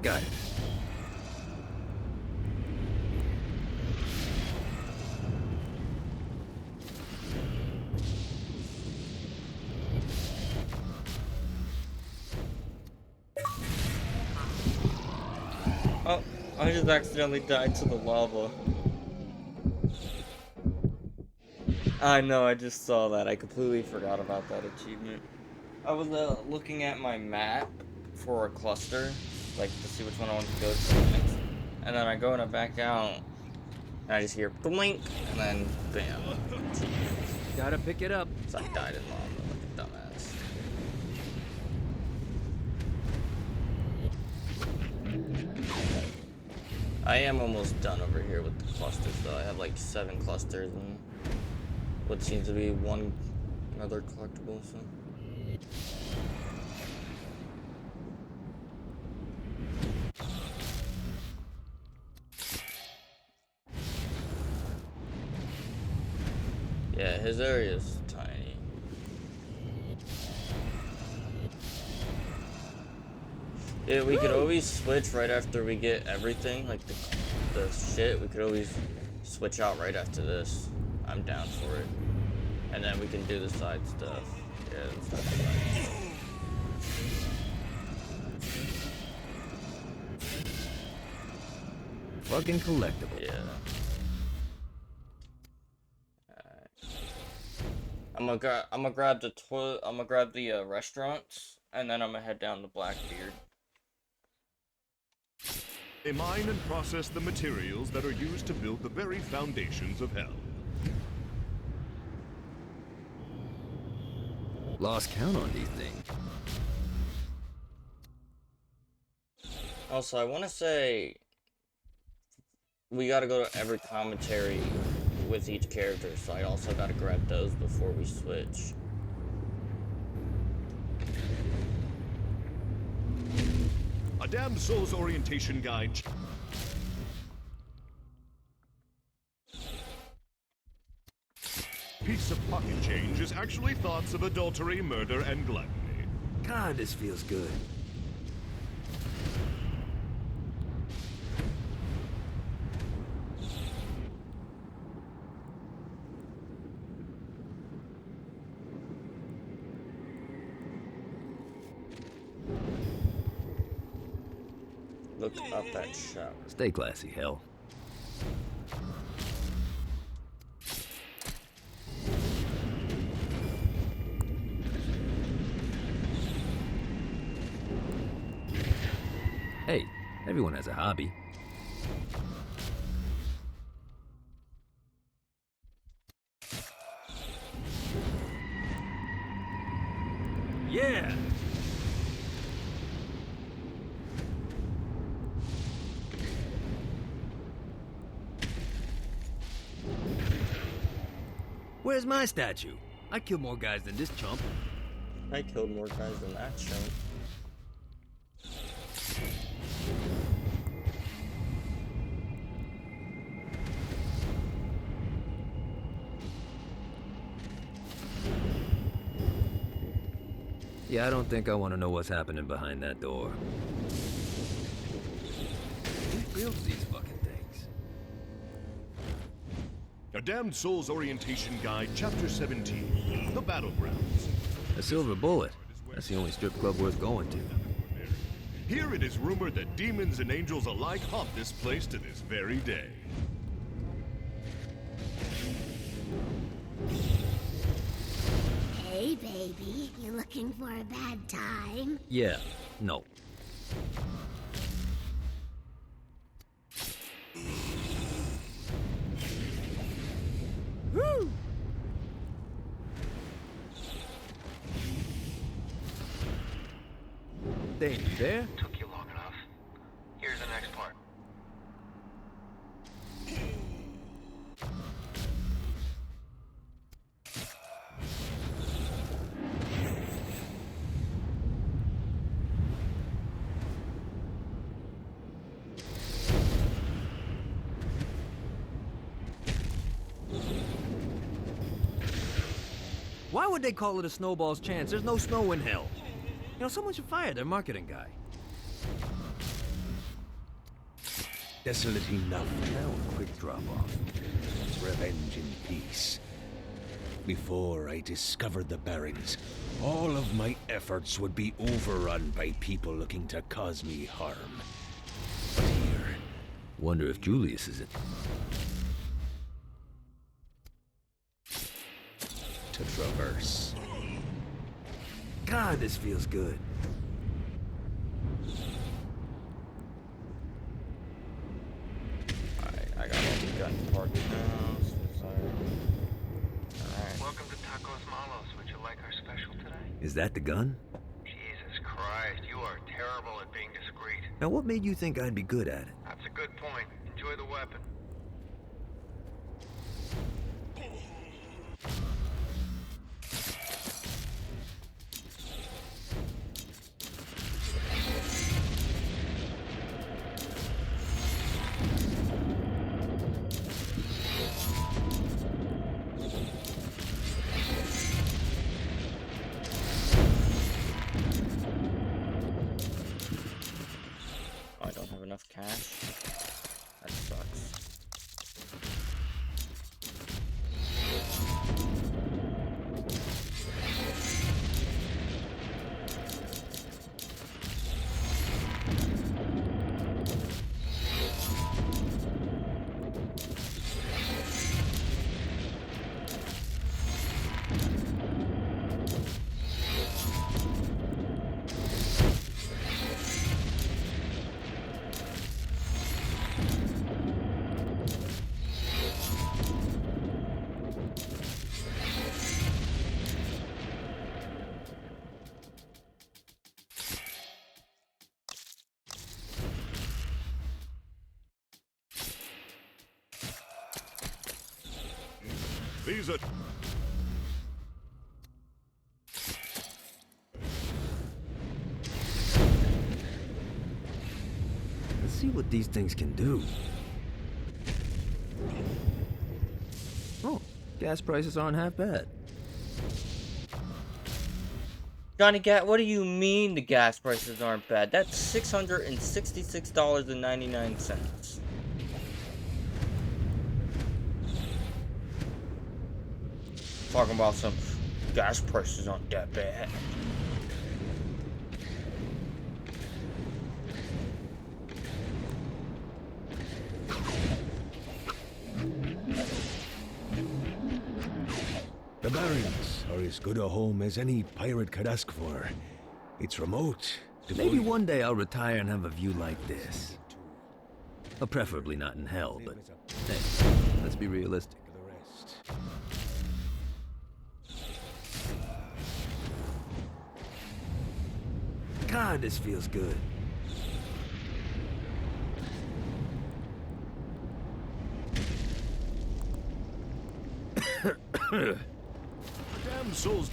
Got it. Oh, I just accidentally died to the lava. I know, I just saw that. I completely forgot about that achievement. I was looking at my map for a cluster, like to see which one I want to go to next. And then I go and I back out, and I just hear blink, and then bam. Gotta pick it up. So I died in lava like a dumbass. I am almost done over here with the clusters though. I have like 7 clusters and what seems to be another collectible, so. Yeah, his area is tiny. Yeah, we could always switch right after we get everything, like the shit. We could always switch out right after this. I'm down for it. And then we can do the side stuff. Yeah, that's not the side stuff. Fucking collectible. Yeah. I'm gonna grab the toilet. I'm gonna grab the restaurants, and then I'm gonna head down to Blackbeard. They mine and process the materials that are used to build the very foundations of hell. Lost count on these things. Also, I want to say we gotta go to every commentary with each character, so I also gotta grab those before we switch. A Damned Souls orientation guide. Piece of pocket change is actually thoughts of adultery, murder, and gluttony. God, this feels good. Look up that shower. Stay classy, hell. Hey, everyone has a hobby. Yeah! Where's my statue? I killed more guys than this chump. I killed more guys than that chump. Yeah, I don't think I want to know what's happening behind that door. Who builds these fucking things? A Damned Souls orientation guide, chapter 17, the battlegrounds. A silver bullet. That's the only strip club worth going to. Here it is rumored that demons and angels alike haunt this place to this very day. Hey, baby, you looking for a bad time? Yeah, no. Woo! They ain't there. Took you long enough. Here's the next part. Why would they call it a snowball's chance? There's no snow in hell. You know, someone should fire their marketing guy. Desolate enough. Now a quick drop-off. Revenge in peace. Before I discovered the Barrens, all of my efforts would be overrun by people looking to cause me harm. But here... Wonder if Julius is it. to traverse. God, this feels good. Alright, I got all the gun parts now. Alright. Welcome to Tacos Malos. Would you like our special today? Is that the gun? Jesus Christ, you are terrible at being discreet. Now, what made you think I'd be good at it? That's a good point. Enjoy the weapon. I don't have enough cash. That sucks. These are... Let's see what these things can do. Oh, gas prices aren't half bad. Johnny Gat, what do you mean the gas prices aren't bad? That's $666.99. Talking about some gas prices aren't that bad. The Barrens are as good a home as any pirate could ask for. It's remote. Maybe one day I'll retire and have a view like this. Well, preferably not in hell, but hey, let's be realistic. God, this feels good. Damn souls.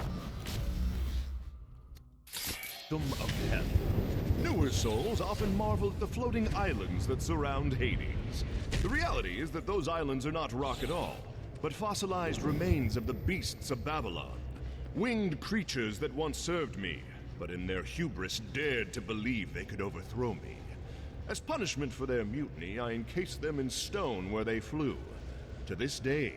Of hell. Newer souls often marvel at the floating islands that surround Hades. The reality is that those islands are not rock at all, but fossilized remains of the beasts of Babylon. Winged creatures that once served me, but in their hubris dared to believe they could overthrow me. As punishment for their mutiny, I encased them in stone where they flew. To this day,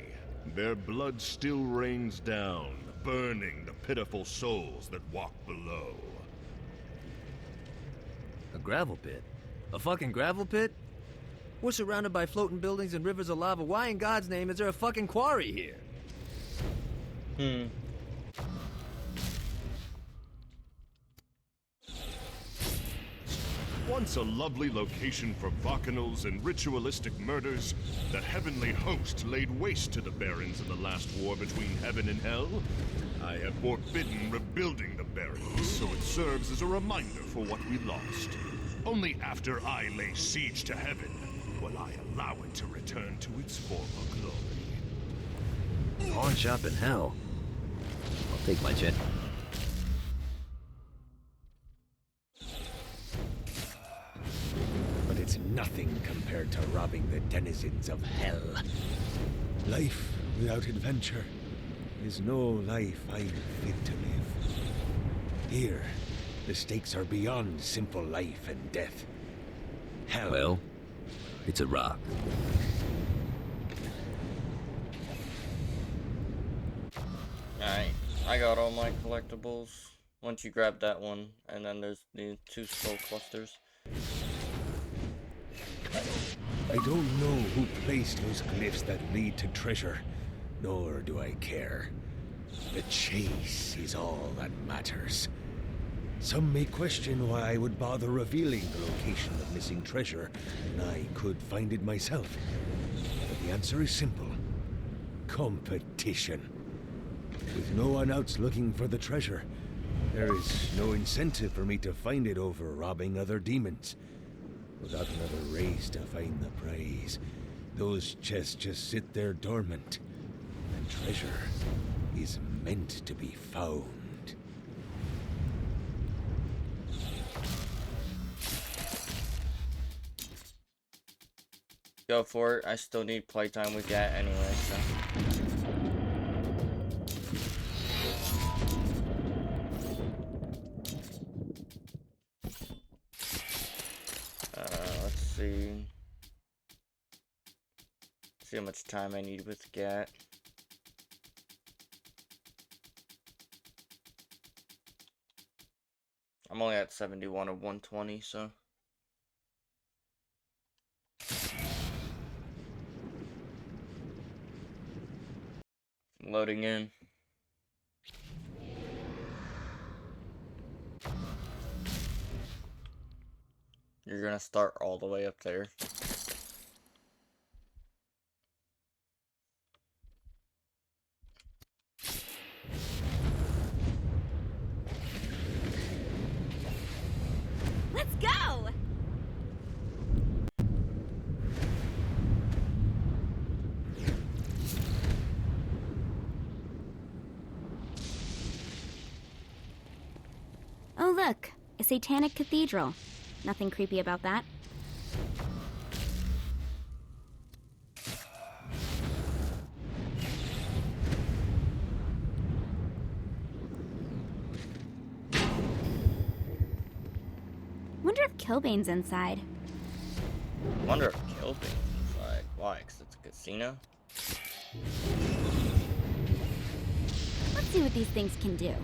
their blood still rains down, burning the pitiful souls that walk below. A gravel pit? A fucking gravel pit? We're surrounded by floating buildings and rivers of lava. Why in God's name is there a fucking quarry here? Once a lovely location for bacchanals and ritualistic murders, the heavenly host laid waste to the Barrens in the last war between heaven and hell. I have forbidden rebuilding the Barrens, so it serves as a reminder for what we lost. Only after I lay siege to heaven will I allow it to return to its former glory. Pawn shop in hell. I'll take my chance. But it's nothing compared to robbing the denizens of hell. Life without adventure is no life I'm fit to live. Here, the stakes are beyond simple life and death. Hell. Well, it's a rock. Alright, I got all my collectibles. Once you grab that one, and then there's the 2 skull clusters. I don't know who placed those glyphs that lead to treasure, nor do I care. The chase is all that matters. Some may question why I would bother revealing the location of missing treasure when I could find it myself. But the answer is simple. Competition. With no one else looking for the treasure, there is no incentive for me to find it over robbing other demons. Without another race to find the prize, those chests just sit there dormant. And treasure is meant to be found. Go for it. I still need playtime with that anyway, so. Let's see. See how much time I need with Gat. I'm only at 71 of 120, so. Loading in. You're gonna start all the way up there. Let's go! Oh look, a satanic cathedral. Nothing creepy about that. Wonder if Kilbane's inside. Wonder if Kilbane's inside. Why? 'Cause it's a casino? Let's see what these things can do.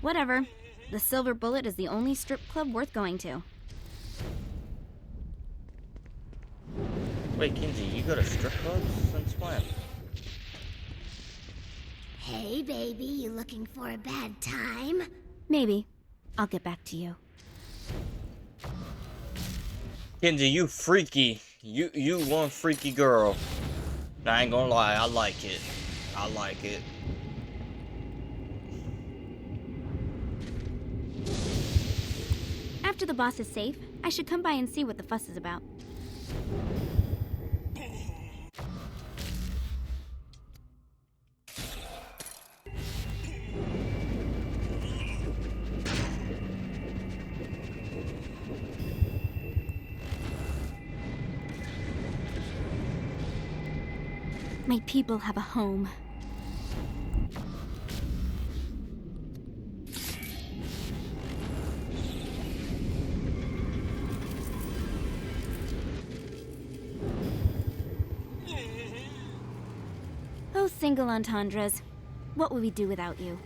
Whatever. The Silver Bullet is the only strip club worth going to. Wait, Kinsey, you go to strip clubs? Since when? Hey, baby, you looking for a bad time? Maybe. I'll get back to you. Kinsey, you freaky. You one freaky girl. I ain't gonna lie, I like it. I like it. After the boss is safe, I should come by and see what the fuss is about. My people have a home. Oh, single entendres. What would we do without you?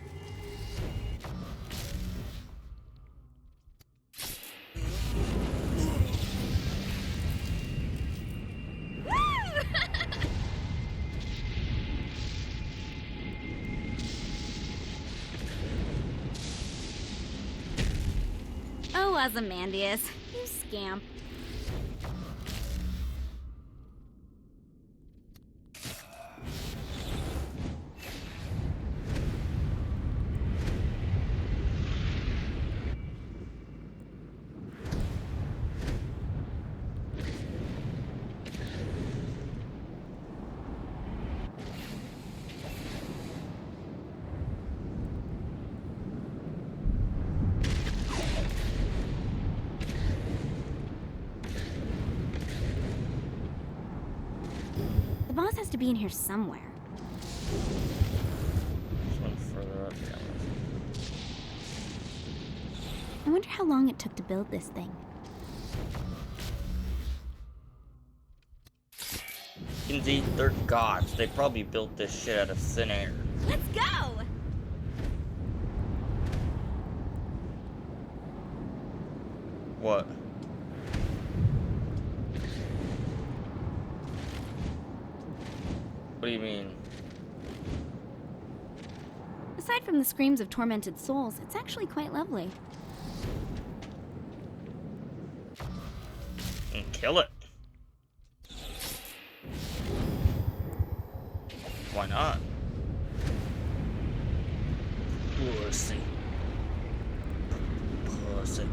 Oh, Ozymandias, you scamp. The boss has to be in here somewhere. This one further up, yeah. I wonder how long it took to build this thing. Kinsey, they're gods. They probably built this shit out of thin air. Let's go! What? What do you mean? Aside from the screams of tormented souls, it's actually quite lovely. And kill it. Why not? Pussy. Pussy.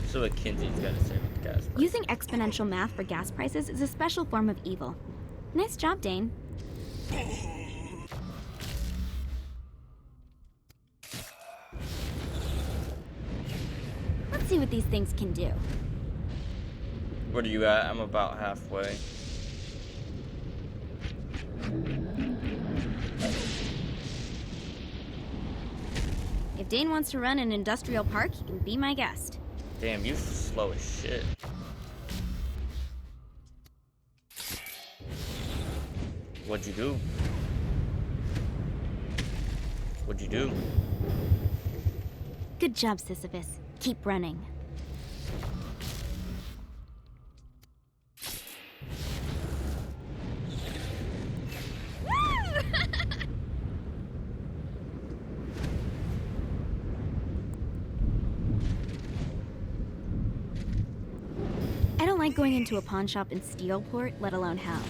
So what Kinsey's gotta say with the gas price. Using exponential math for gas prices is a special form of evil. Nice job, Dane. Let's see what these things can do. What are you at? I'm about halfway. If Dane wants to run an industrial park, he can be my guest. Damn, you slow as shit. What'd you do? What'd you do? Good job, Sisyphus. Keep running. I don't like going into a pawn shop in Steelport, let alone hell.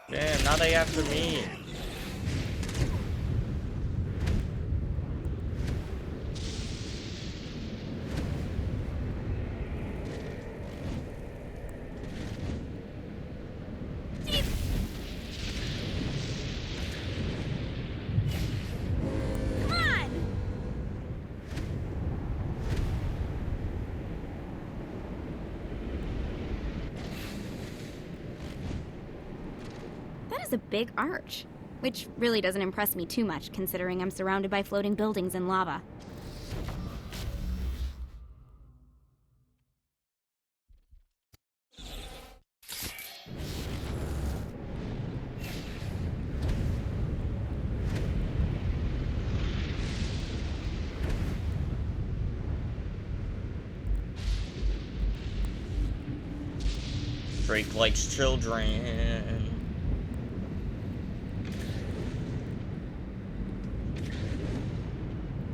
Damn, now they after me. A big arch, which really doesn't impress me too much considering I'm surrounded by floating buildings and lava. Drake likes children.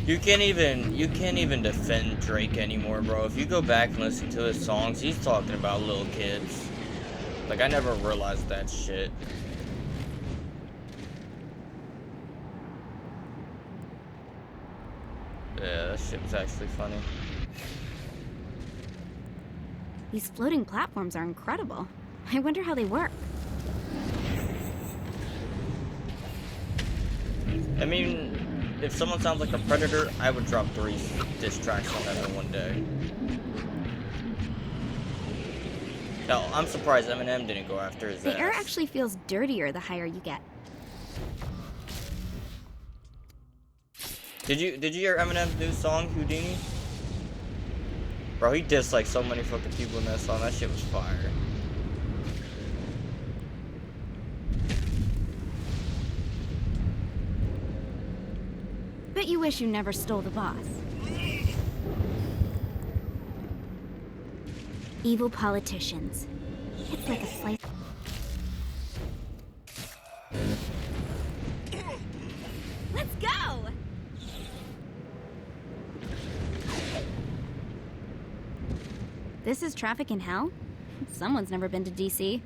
You can't even defend Drake anymore, bro. If you go back and listen to his songs, he's talking about little kids. Like, I never realized that shit. Yeah, that shit was actually funny. These floating platforms are incredible. I wonder how they work. I mean, if someone sounds like a predator, I would drop 3 diss tracks on them in one day. No, I'm surprised Eminem didn't go after his The air ass. actually feels dirtier the higher you get. Did you hear Eminem's new song, Houdini? Bro, he dissed like so many fucking people in that song. That shit was fire. Bet you wish you never stole the boss. Evil politicians. It's like a slice. Let's go! This is traffic in hell? Someone's never been to DC.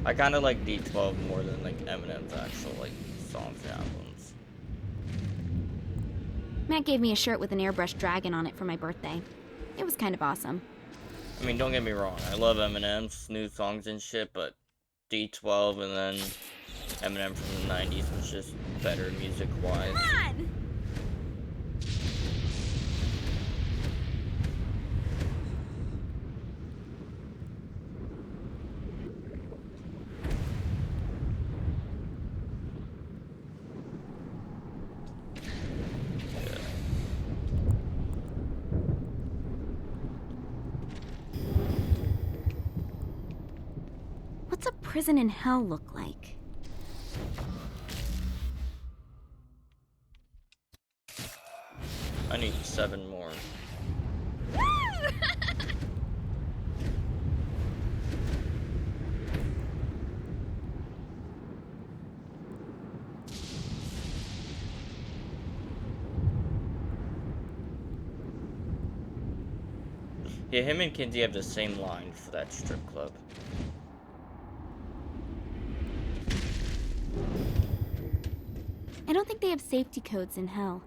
I kind of like D12 more than like Eminem's actual like songs and albums. Matt gave me a shirt with an airbrushed dragon on it for my birthday. It was kind of awesome. I mean, don't get me wrong. I love Eminem's new songs and shit, but D12 and then Eminem from the 90s was just better music-wise. What's a prison in hell look like? I need 7 more. Yeah, him and Kinsey have the same line for that strip club. I don't think they have safety codes in hell.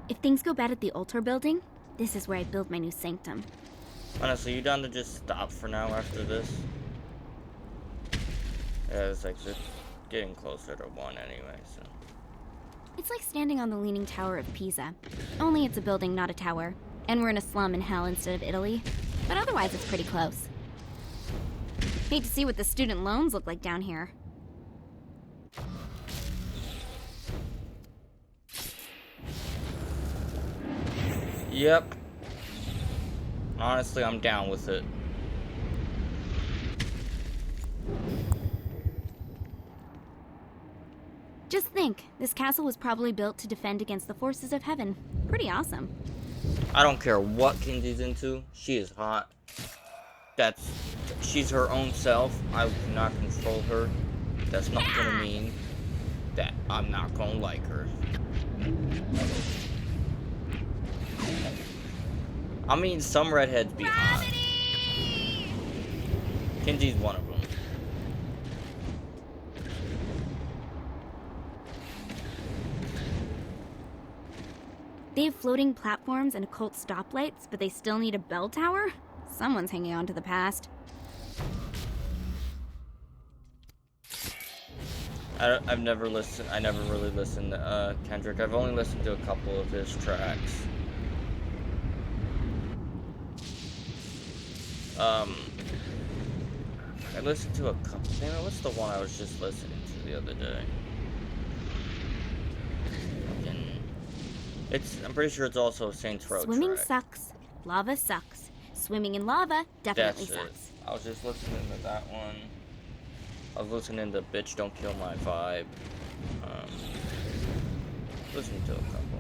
If things go bad at the altar building, this is where I build my new sanctum. Honestly, you down to just stop for now after this? Yeah, it's like just getting closer to 1 anyway, so. It's like standing on the Leaning Tower of Pisa. Only it's a building, not a tower. And we're in a slum in hell instead of Italy. But otherwise, it's pretty close. Hate to see what the student loans look like down here. Yep. Honestly, I'm down with it. Just think, this castle was probably built to defend against the forces of heaven. Pretty awesome. I don't care what Kinsey's into. She is hot. She's her own self. I cannot control her. That's not gonna mean that I'm not gonna like her. I mean, some redheads be hot. Kinsey's one of them. They have floating platforms and occult stoplights, but they still need a bell tower? Someone's hanging on to the past. I never really listened to Kendrick. I've only listened to a couple of his tracks. I listened to a couple. Damn it, what's the one I was just listening to the other day? I'm pretty sure it's also a Saints Row Swimming track. sucks. Lava sucks. Swimming in lava definitely That's it. sucks. I was just listening to that one. I was listening to Bitch Don't Kill My Vibe. Listening to a couple.